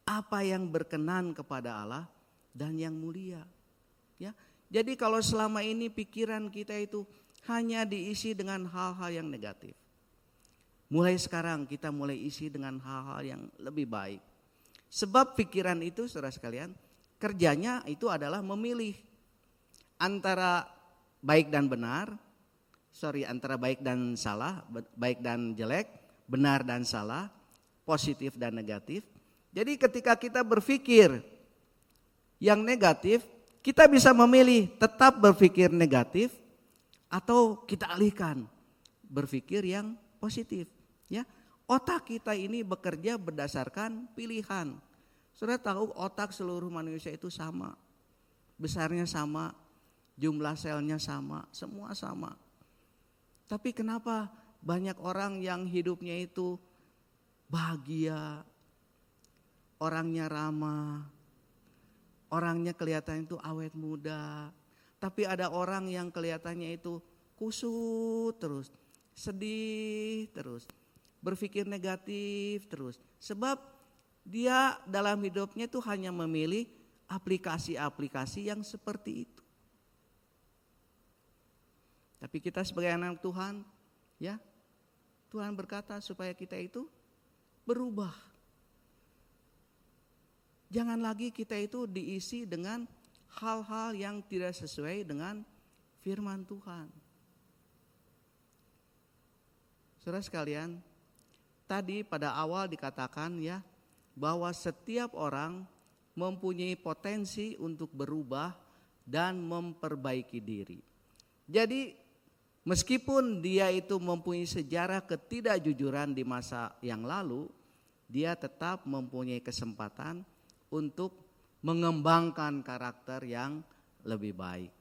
apa yang berkenan kepada Allah dan yang mulia. Ya, jadi kalau selama ini pikiran kita itu hanya diisi dengan hal-hal yang negatif, mulai sekarang kita mulai isi dengan hal-hal yang lebih baik. Sebab pikiran itu saudara sekalian, kerjanya itu adalah memilih antara baik dan benar, antara baik dan salah, baik dan jelek, benar dan salah, positif dan negatif. Jadi ketika kita berpikir yang negatif, kita bisa memilih tetap berpikir negatif Atau kita alihkan berpikir yang positif, ya. Otak kita ini bekerja berdasarkan pilihan. Saudara tahu otak seluruh manusia itu sama. Besarnya sama, jumlah selnya sama, semua sama. Tapi kenapa banyak orang yang hidupnya itu bahagia, orangnya ramah, orangnya kelihatan itu awet muda. Tapi ada orang yang kelihatannya itu kusut terus, sedih terus, berpikir negatif terus. Sebab dia dalam hidupnya itu hanya memilih aplikasi-aplikasi yang seperti itu. Tapi kita sebagai anak Tuhan, ya, Tuhan berkata supaya kita itu berubah. Jangan lagi kita itu diisi dengan hal-hal yang tidak sesuai dengan firman Tuhan. Saudara sekalian, tadi pada awal dikatakan ya bahwa setiap orang mempunyai potensi untuk berubah dan memperbaiki diri. Jadi meskipun dia itu mempunyai sejarah ketidakjujuran di masa yang lalu, dia tetap mempunyai kesempatan untuk mengembangkan karakter yang lebih baik.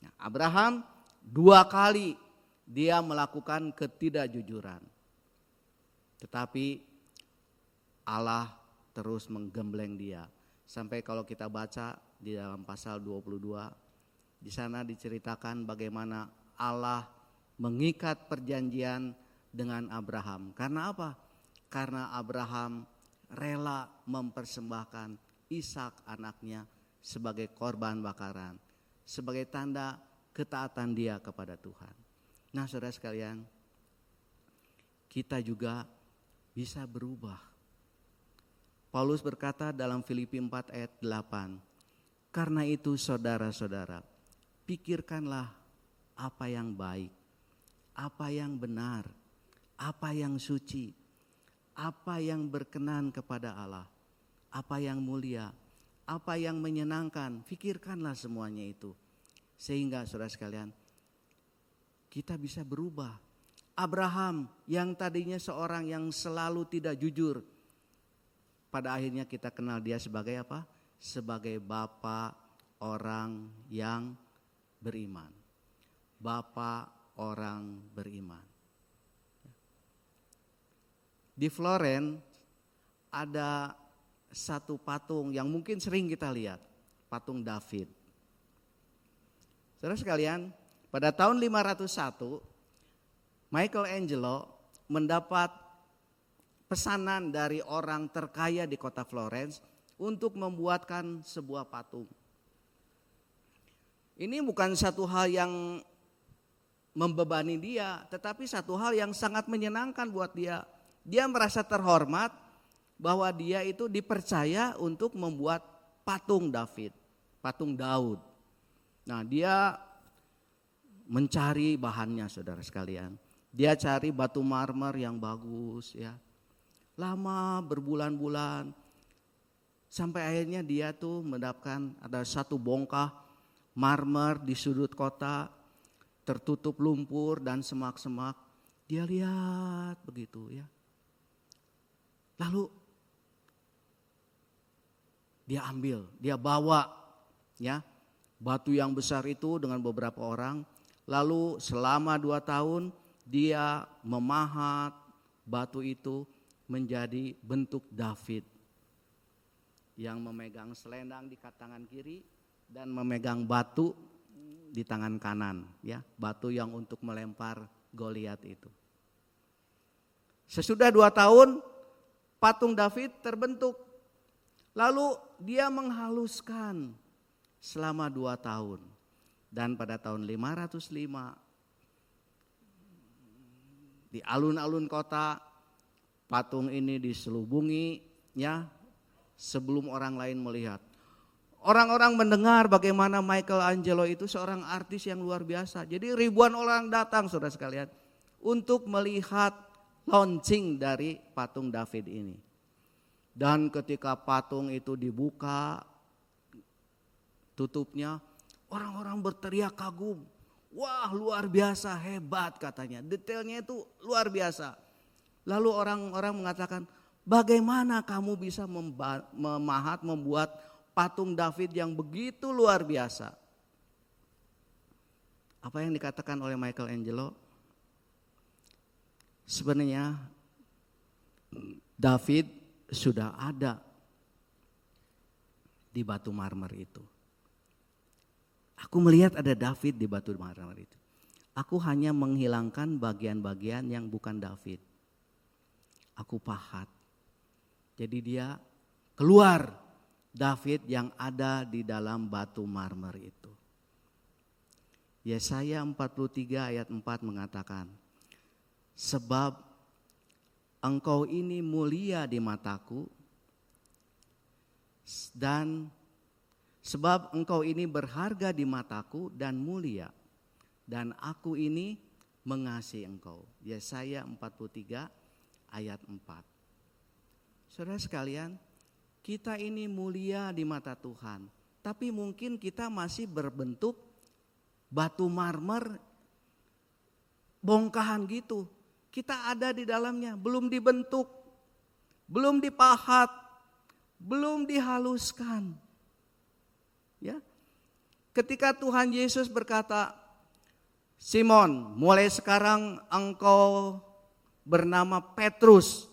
Nah, Abraham 2 kali dia melakukan ketidakjujuran. Tetapi Allah terus menggembleng dia. Sampai kalau kita baca di dalam pasal 22, di sana diceritakan bagaimana Allah mengikat perjanjian dengan Abraham. Karena apa? Karena Abraham rela mempersembahkan Ishak anaknya sebagai korban bakaran, sebagai tanda ketaatan dia kepada Tuhan. Nah, saudara sekalian, kita juga bisa berubah. Paulus berkata dalam Filipi 4 ayat 8, karena itu saudara-saudara, pikirkanlah apa yang baik, apa yang benar, apa yang suci, apa yang berkenan kepada Allah, apa yang mulia, apa yang menyenangkan, pikirkanlah semuanya itu. Sehingga saudara sekalian, kita bisa berubah. Abraham yang tadinya seorang yang selalu tidak jujur, pada akhirnya kita kenal dia sebagai apa? Sebagai bapa orang yang beriman. Bapa orang beriman. Di Florence ada satu patung yang mungkin sering kita lihat, patung David. Saudara sekalian, pada tahun 501 Michelangelo mendapat pesanan dari orang terkaya di kota Florence untuk membuatkan sebuah patung. Ini bukan satu hal yang membebani dia, tetapi satu hal yang sangat menyenangkan buat dia. Dia merasa terhormat bahwa dia itu dipercaya untuk membuat patung David, patung Daud. Nah, dia mencari bahannya, saudara sekalian. Dia cari batu marmer yang bagus, ya. Lama berbulan-bulan sampai akhirnya dia tuh mendapatkan ada satu bongkah marmer di sudut kota, tertutup lumpur dan semak-semak. Dia lihat begitu, ya. Lalu dia ambil, dia bawa ya batu yang besar itu dengan beberapa orang. Lalu selama 2 tahun dia memahat batu itu menjadi bentuk David yang memegang selendang di tangan kiri dan memegang batu di tangan kanan, ya, batu yang untuk melempar Goliat itu. Sesudah 2 tahun patung David terbentuk. Lalu dia menghaluskan selama 2 tahun. Dan pada tahun 505 di alun-alun kota patung ini diselubungi, ya, sebelum orang lain melihat. Orang-orang mendengar bagaimana Michelangelo itu seorang artis yang luar biasa. Jadi ribuan orang datang, saudara sekalian, untuk melihat launching dari patung David ini. Dan ketika patung itu dibuka tutupnya, orang-orang berteriak kagum. Wah, luar biasa, hebat katanya. Detailnya itu luar biasa. Lalu orang-orang mengatakan, bagaimana kamu bisa membuat patung David yang begitu luar biasa? Apa yang dikatakan oleh Michelangelo? Sebenarnya David sudah ada di batu marmer itu. Aku melihat ada David di batu marmer itu. Aku hanya menghilangkan bagian-bagian yang bukan David. Aku pahat. Jadi dia keluar David yang ada di dalam batu marmer itu. Yesaya 43 ayat 4 mengatakan, sebab engkau ini mulia di mataku, dan sebab engkau ini berharga di mataku dan mulia, dan aku ini mengasihi engkau. Yesaya 43 ayat 4. Saudara sekalian, kita ini mulia di mata Tuhan, tapi mungkin kita masih berbentuk batu marmer bongkahan gitu. Kita ada di dalamnya, belum dibentuk, belum dipahat, belum dihaluskan. Ya. Ketika Tuhan Yesus berkata, Simon, mulai sekarang engkau bernama Petrus,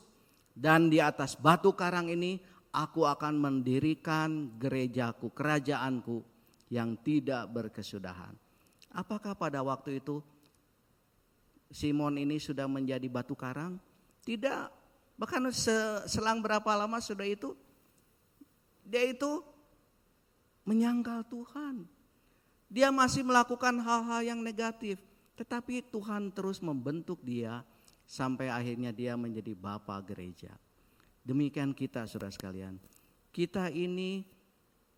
dan di atas batu karang ini aku akan mendirikan gerejaku, kerajaanku yang tidak berkesudahan. Apakah pada waktu itu Simon ini sudah menjadi batu karang? Tidak. Bahkan selang berapa lama sudah itu, dia itu menyangkal Tuhan. Dia masih melakukan hal-hal yang negatif. Tetapi Tuhan terus membentuk dia sampai akhirnya dia menjadi bapa gereja. Demikian kita saudara sekalian. Kita ini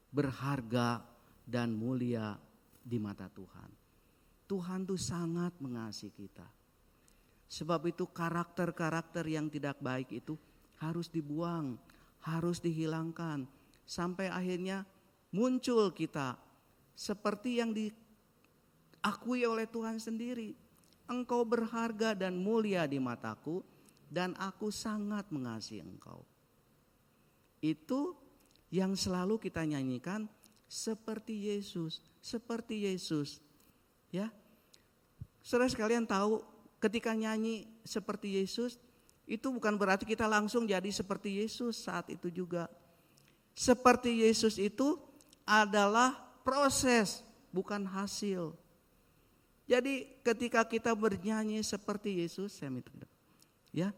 berharga dan mulia di mata Tuhan. Tuhan tuh sangat mengasihi kita. Sebab itu karakter-karakter yang tidak baik itu harus dibuang, harus dihilangkan. Sampai akhirnya muncul kita seperti yang diakui oleh Tuhan sendiri. Engkau berharga dan mulia di mataku, dan aku sangat mengasihi engkau. Itu yang selalu kita nyanyikan, seperti Yesus, seperti Yesus. Ya, saudara sekalian tahu, ketika nyanyi seperti Yesus, itu bukan berarti kita langsung jadi seperti Yesus saat itu juga. Seperti Yesus itu adalah proses, bukan hasil. Jadi ketika kita bernyanyi seperti Yesus, saya minta, ya,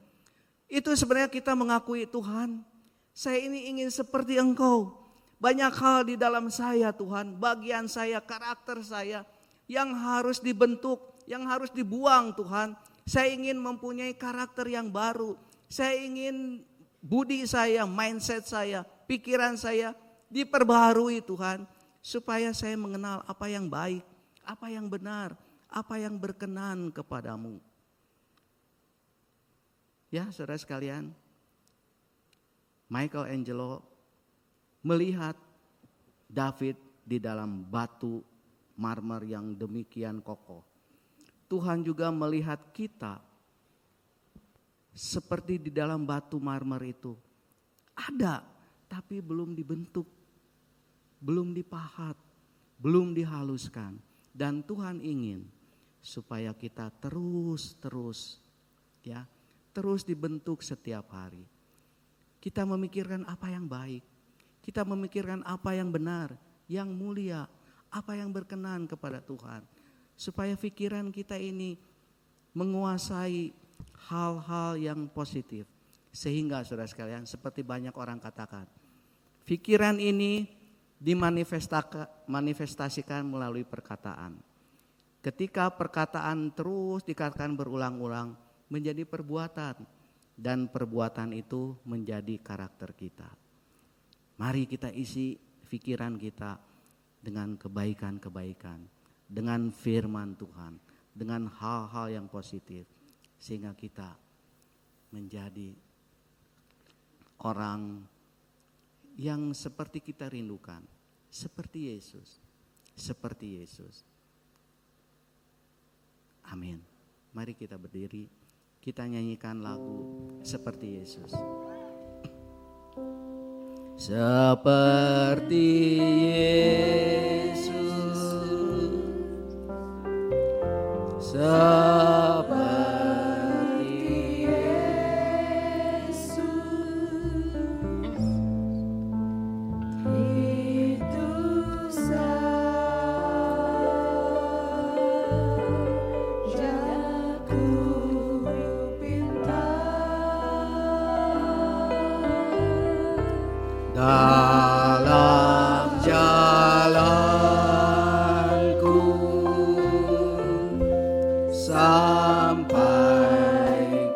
itu sebenarnya kita mengakui Tuhan, saya ini ingin seperti Engkau. Banyak hal di dalam saya Tuhan, bagian saya, karakter saya yang harus dibentuk, yang harus dibuang Tuhan. Saya ingin mempunyai karakter yang baru. Saya ingin budi saya, mindset saya, pikiran saya diperbaharui Tuhan. Supaya saya mengenal apa yang baik, apa yang benar, apa yang berkenan kepadamu. Ya saudara sekalian, Michelangelo melihat David di dalam batu marmer yang demikian kokoh. Tuhan juga melihat kita seperti di dalam batu marmer itu. Ada, tapi belum dibentuk, belum dipahat, belum dihaluskan. Dan Tuhan ingin supaya kita terus dibentuk setiap hari. Kita memikirkan apa yang baik, kita memikirkan apa yang benar, yang mulia, apa yang berkenan kepada Tuhan. Supaya pikiran kita ini menguasai hal-hal yang positif. Sehingga saudara sekalian, seperti banyak orang katakan, pikiran ini dimanifestasikan melalui perkataan. Ketika perkataan terus dikatakan berulang-ulang menjadi perbuatan, dan perbuatan itu menjadi karakter kita. Mari kita isi pikiran kita dengan kebaikan-kebaikan, dengan firman Tuhan, dengan hal-hal yang positif, sehingga kita menjadi orang yang seperti kita rindukan, seperti Yesus, seperti Yesus. Amin. Mari kita berdiri, kita nyanyikan lagu seperti Yesus. Seperti Yesus, seperti Yesus, Itu saja ku pinta. dalam jalanku sampai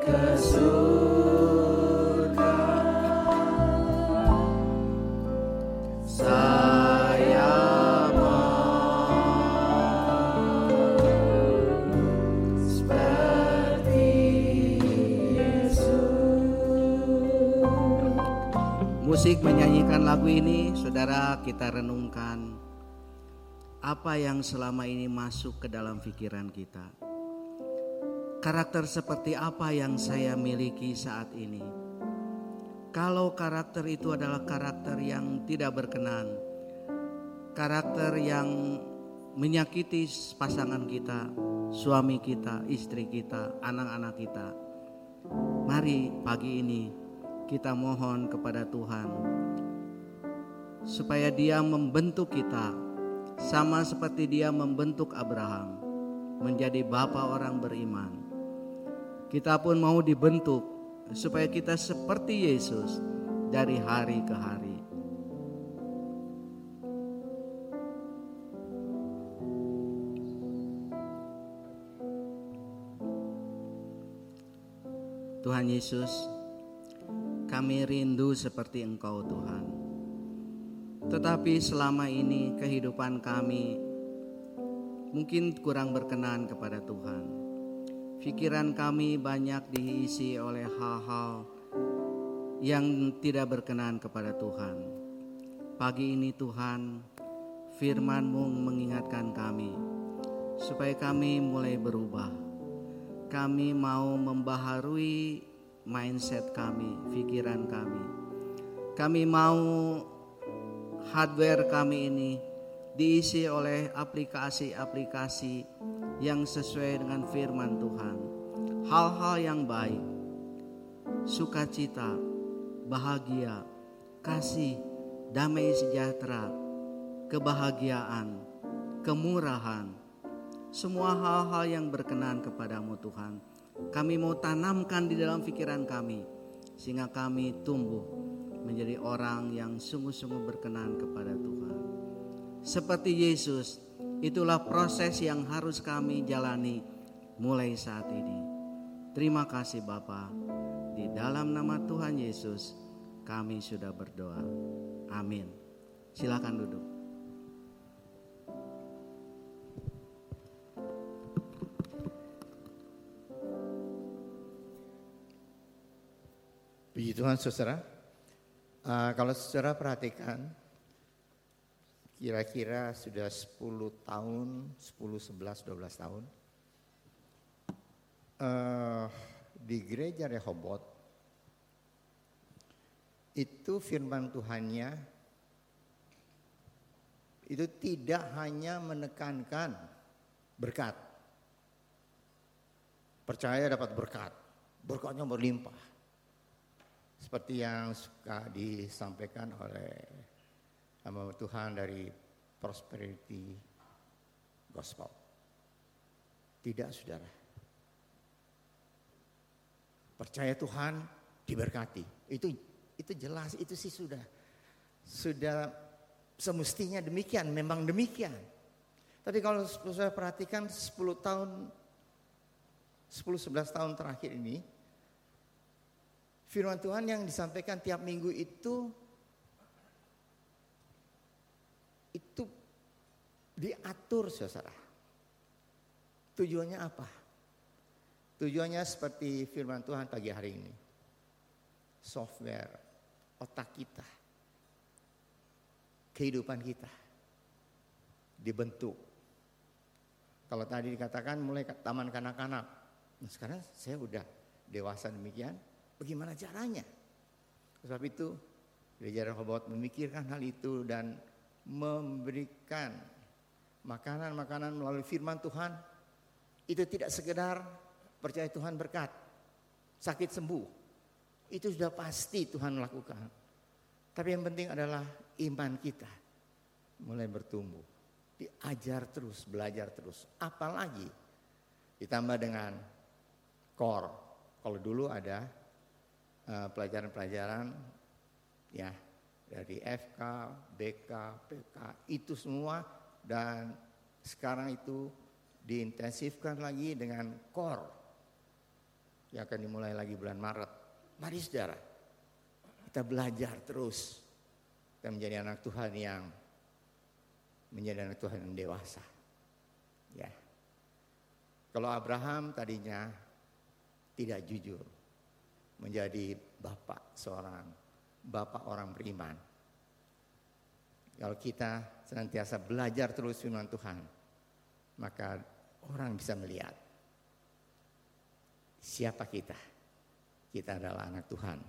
ke surga, saya mau seperti musik menyanyikan lagu ini, saudara, kita renungkan apa yang selama ini masuk ke dalam pikiran kita. Karakter seperti apa yang saya miliki saat ini? Kalau karakter itu adalah karakter yang tidak berkenan, karakter yang menyakiti pasangan kita, suami kita, istri kita, anak-anak kita, mari pagi ini kita mohon kepada Tuhan supaya Dia membentuk kita sama seperti Dia membentuk Abraham menjadi bapa orang beriman. Kita pun mau dibentuk supaya kita seperti Yesus dari hari ke hari. Tuhan Yesus, kami rindu seperti Engkau Tuhan. Tetapi selama ini kehidupan kami mungkin kurang berkenan kepada Tuhan. Pikiran kami banyak diisi oleh hal-hal yang tidak berkenan kepada Tuhan. Pagi ini Tuhan, firman-Mu mengingatkan kami supaya kami mulai berubah. Kami mau membaharui mindset kami, pikiran kami. Kami mau hardware kami ini diisi oleh aplikasi-aplikasi yang sesuai dengan firman Tuhan. Hal-hal yang baik, sukacita, bahagia, kasih, damai sejahtera, kebahagiaan, kemurahan, semua hal-hal yang berkenan kepadamu Tuhan. Kami mau tanamkan di dalam pikiran kami sehingga kami tumbuh menjadi orang yang sungguh-sungguh berkenan kepada Tuhan. Seperti Yesus, itulah proses yang harus kami jalani mulai saat ini. Terima kasih Bapa. Di dalam nama Tuhan Yesus kami sudah berdoa. Amin. Silakan duduk. Puji Tuhan saudara. Kalau saudara perhatikan, kira-kira sudah 10 tahun, 10, 11, 12 tahun. Di gereja Rehoboth, itu firman Tuhannya, itu tidak hanya menekankan berkat. Percaya dapat berkat, berkatnya berlimpah. Seperti yang suka disampaikan oleh hamba Tuhan dari Prosperity Gospel. Tidak saudara. Percaya Tuhan diberkati. Itu jelas, itu sih sudah semestinya demikian, memang demikian. Tapi kalau saya perhatikan 10-11 tahun terakhir ini, firman Tuhan yang disampaikan tiap minggu itu diatur saudara. Tujuannya apa? Tujuannya seperti firman Tuhan pagi hari ini. Software, otak kita, kehidupan kita dibentuk Kalau tadi dikatakan mulai taman kanak-kanak, nah sekarang saya udah dewasa demikian, bagaimana caranya? Sebab itu Gereja Rehoboth memikirkan hal itu dan memberikan makanan-makanan melalui firman Tuhan. Itu tidak sekedar percaya Tuhan berkat, sakit sembuh, itu sudah pasti Tuhan lakukan. Tapi yang penting adalah iman kita mulai bertumbuh, diajar terus, belajar terus. Apalagi ditambah dengan core. Kalau dulu ada pelajaran-pelajaran ya dari FK, BK, PK itu semua, dan sekarang itu diintensifkan lagi dengan core yang akan dimulai lagi bulan Maret. Mari saudara, kita belajar terus, kita menjadi anak Tuhan yang dewasa. Ya. Kalau Abraham tadinya tidak jujur, menjadi seorang bapak orang beriman. Kalau kita senantiasa belajar terus firman Tuhan, maka orang bisa melihat siapa kita. Kita adalah anak Tuhan,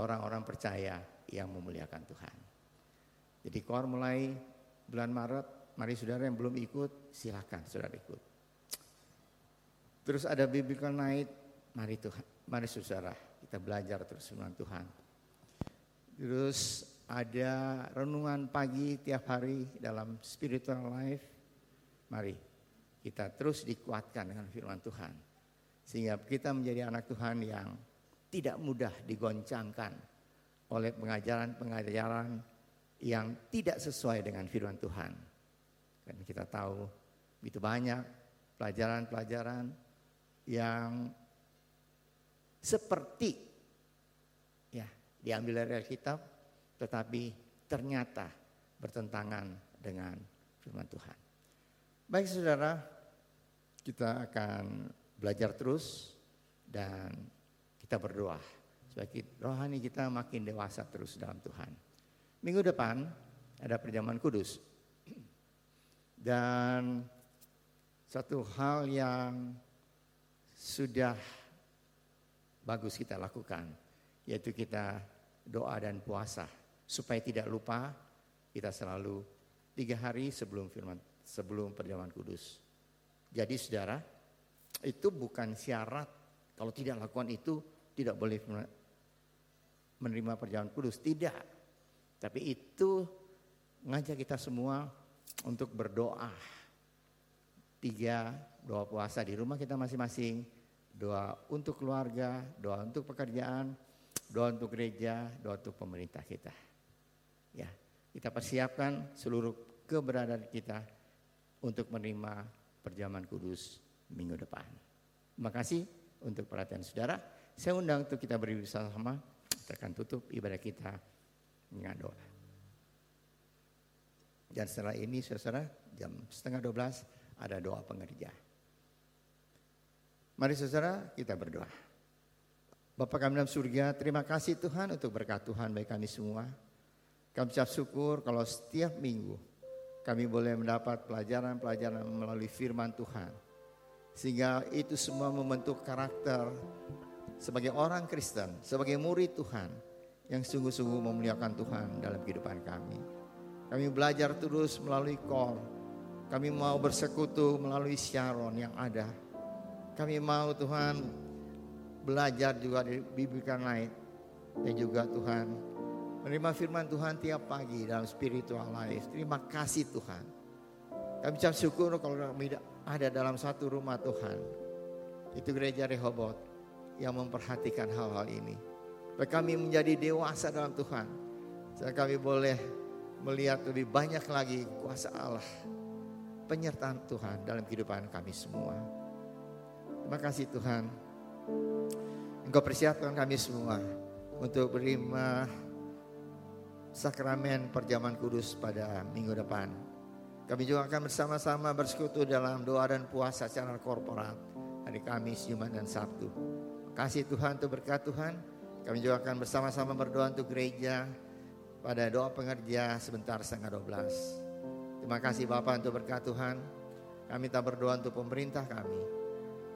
orang-orang percaya yang memuliakan Tuhan. Jadi KOR mulai bulan Maret, mari saudara yang belum ikut, silakan saudara ikut. Terus ada Biblical Night, mari saudara kita belajar terus firman Tuhan. Terus ada renungan pagi tiap hari dalam spiritual life, mari kita terus dikuatkan dengan firman Tuhan. Sehingga kita menjadi anak Tuhan yang tidak mudah digoncangkan oleh pengajaran-pengajaran yang tidak sesuai dengan firman Tuhan. Karena kita tahu begitu banyak pelajaran-pelajaran yang seperti ya diambil dari Alkitab, tetapi ternyata bertentangan dengan firman Tuhan. Baik saudara, kita akan belajar terus dan kita berdoa supaya rohani kita makin dewasa terus dalam Tuhan. Minggu depan ada perjamuan kudus. Dan satu hal yang sudah bagus kita lakukan, yaitu kita doa dan puasa. Supaya tidak lupa, kita selalu 3 hari sebelum perjamuan kudus. Jadi saudara, itu bukan syarat. Kalau tidak lakukan itu, tidak boleh menerima perjamuan kudus. Tidak. Tapi itu ngajak kita semua untuk berdoa. 3 doa puasa di rumah kita masing-masing. Doa untuk keluarga, doa untuk pekerjaan, doa untuk gereja, doa untuk pemerintah kita. Ya, kita persiapkan seluruh keberadaan kita untuk menerima perjamuan kudus minggu depan. Terima kasih untuk perhatian saudara. Saya undang untuk kita berdiri bersama. Kita akan tutup ibadah kita dengan doa. Dan setelah ini saudara, jam 11:30 ada doa pengerja. Mari saudara kita berdoa. Bapa kami dalam surga, terima kasih Tuhan untuk berkat Tuhan bagi kami semua. Kami ucap syukur kalau setiap minggu kami boleh mendapat pelajaran-pelajaran melalui firman Tuhan. Sehingga itu semua membentuk karakter sebagai orang Kristen, sebagai murid Tuhan yang sungguh-sungguh memuliakan Tuhan dalam kehidupan kami. Kami belajar terus melalui KOR. Kami mau bersekutu melalui Sharon yang ada. Kami mau Tuhan belajar juga di Biblical Night. Dan juga Tuhan menerima firman Tuhan tiap pagi dalam spiritual life. Terima kasih Tuhan. Kami ucap syukur kalau kami ada dalam satu rumah Tuhan. Itu Gereja Rehoboth yang memperhatikan hal-hal ini. Supaya kami menjadi dewasa dalam Tuhan. Supaya kami boleh melihat lebih banyak lagi kuasa Allah. Penyertaan Tuhan dalam kehidupan kami semua. Terima kasih Tuhan. Engkau persiapkan kami semua untuk menerima sakramen perjamuan kudus pada minggu depan. Kami juga akan bersama-sama bersekutu dalam doa dan puasa secara korporat hari Kamis, Jumat dan Sabtu. Kasih Tuhan untuk berkat Tuhan. Kami juga akan bersama-sama berdoa untuk gereja pada doa pengerja sebentar 11:30. Terima kasih Bapak untuk berkat Tuhan. Kami tak berdoa untuk pemerintah kami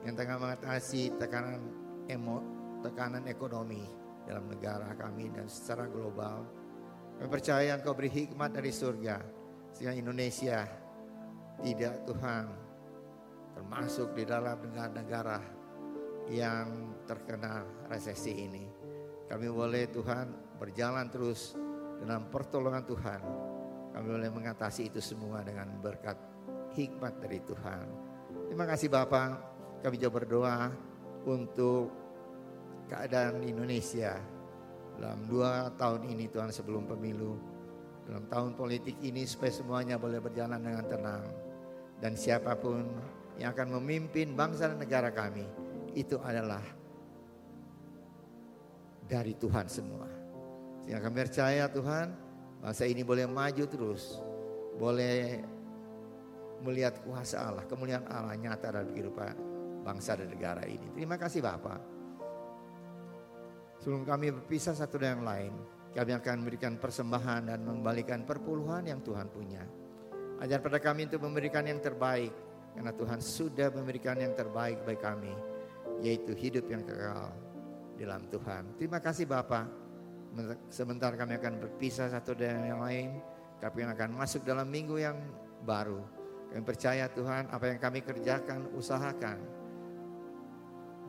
yang tengah mengatasi tekanan ekonomi dalam negara kami dan secara global. Kami percaya Engkau beri hikmat dari surga sehingga Indonesia tidak, Tuhan, termasuk di dalam negara-negara yang terkena resesi ini. Kami boleh, Tuhan, berjalan terus dalam pertolongan Tuhan. Kami boleh mengatasi itu semua dengan berkat hikmat dari Tuhan. Terima kasih Bapa. Kami juga berdoa untuk keadaan Indonesia dalam 2 tahun ini, Tuhan, sebelum pemilu, dalam tahun politik ini, supaya semuanya boleh berjalan dengan tenang. Dan siapapun yang akan memimpin bangsa dan negara kami, itu adalah dari Tuhan semua. Sehingga kami percaya, Tuhan, bangsa ini boleh maju terus, boleh melihat kuasa Allah, kemuliaan Allah nyata dalam kehidupan bangsa dan negara ini. Terima kasih Bapak. Sebelum kami berpisah satu dengan yang lain, kami akan memberikan persembahan dan mengembalikan perpuluhan yang Tuhan punya. Ajar pada kami untuk memberikan yang terbaik, karena Tuhan sudah memberikan yang terbaik bagi kami, yaitu hidup yang kekal di dalam Tuhan. Terima kasih Bapak. Sebentar kami akan berpisah satu dengan yang lain, kami akan masuk dalam minggu yang baru. Kami percaya Tuhan, apa yang kami kerjakan, usahakan,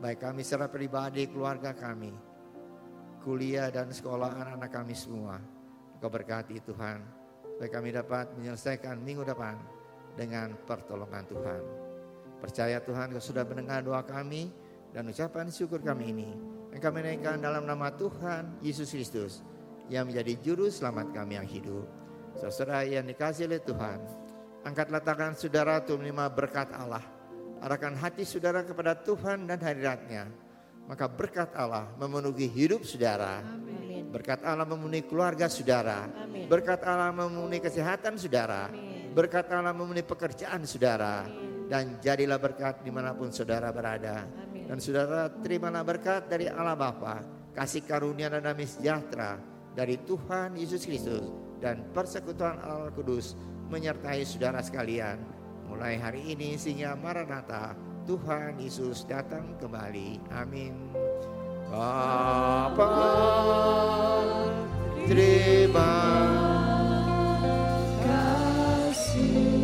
baik kami secara pribadi, keluarga kami, kuliah dan sekolah anak-anak kami semua, Engkau berkati Tuhan, supaya kami dapat menyelesaikan minggu depan dengan pertolongan Tuhan. Percaya Tuhan, Engkau sudah mendengar doa kami dan ucapan syukur kami ini, yang kami naikkan dalam nama Tuhan Yesus Kristus, yang menjadi juru selamat kami yang hidup. Saudara yang dikasihi oleh Tuhan, angkatlah tangan saudara untuk menerima berkat Allah. Arahkan hati saudara kepada Tuhan dan hadirat-Nya. Maka berkat Allah memenuhi hidup saudara. Amin. Berkat Allah memenuhi keluarga saudara. Amin. Berkat Allah memenuhi kesehatan saudara. Amin. Berkat Allah memenuhi pekerjaan saudara. Amin. Dan jadilah berkat dimanapun saudara berada. Amin. Dan saudara terimalah berkat dari Allah Bapa, kasih karunia dan damai sejahtera dari Tuhan Yesus Kristus, dan persekutuan Allah Kudus menyertai saudara sekalian mulai hari ini sehingga Maranatha, Tuhan Yesus datang kembali. Amin. Bapa, terima kasih.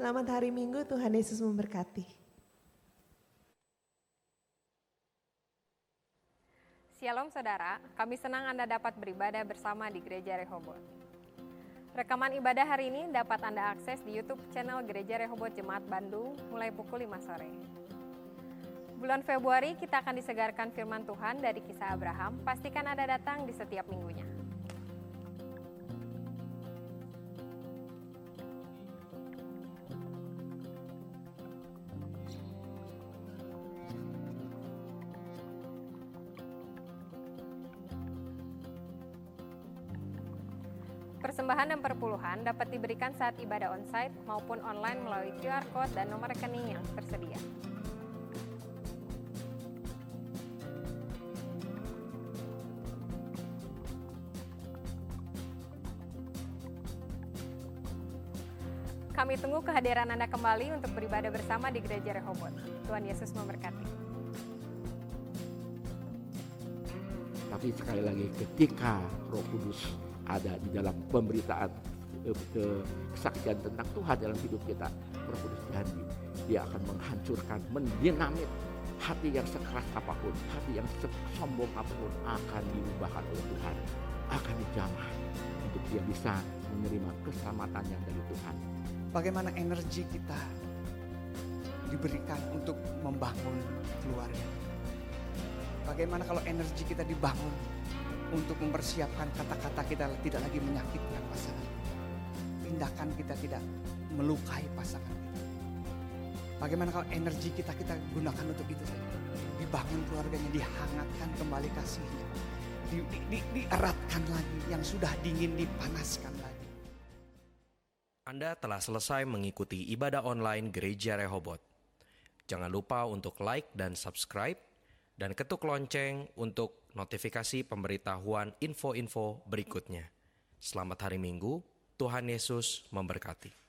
Selamat hari Minggu, Tuhan Yesus memberkati. Shalom saudara, kami senang Anda dapat beribadah bersama di Gereja Rehoboth. Rekaman ibadah hari ini dapat Anda akses di YouTube channel Gereja Rehoboth Jemaat Bandung mulai pukul 5 sore. Bulan Februari kita akan disegarkan firman Tuhan dari Kisah Abraham, pastikan Anda datang di setiap minggunya. Persembahan dan perpuluhan dapat diberikan saat ibadah onsite maupun online melalui QR Code dan nomor rekening yang tersedia. Kami tunggu kehadiran Anda kembali untuk beribadah bersama di Gereja Rehoboth. Tuhan Yesus memberkati. Tapi sekali lagi, ketika Roh Kudus ada di dalam pemberitaan kesaksian tentang Tuhan dalam hidup kita, Roh Kudus janji dia akan menghancurkan, mendinamit hati yang sekeras apapun, hati yang sombong apapun akan diubahkan oleh Tuhan, akan dijamah untuk dia bisa menerima keselamatan yang dari Tuhan. Bagaimana energi kita diberikan untuk membangun keluarga. Bagaimana kalau energi kita dibangun untuk mempersiapkan kata-kata kita tidak lagi menyakitkan pasangan. Tindakan kita tidak melukai pasangan kita. Bagaimana kalau energi kita gunakan untuk itu saja. Dibangun keluarganya, dihangatkan kembali kasihnya. Dieratkan lagi, yang sudah dingin dipanaskan lagi. Anda telah selesai mengikuti ibadah online Gereja Rehoboth. Jangan lupa untuk like dan subscribe, dan ketuk lonceng untuk notifikasi pemberitahuan info-info berikutnya. Selamat hari Minggu, Tuhan Yesus memberkati.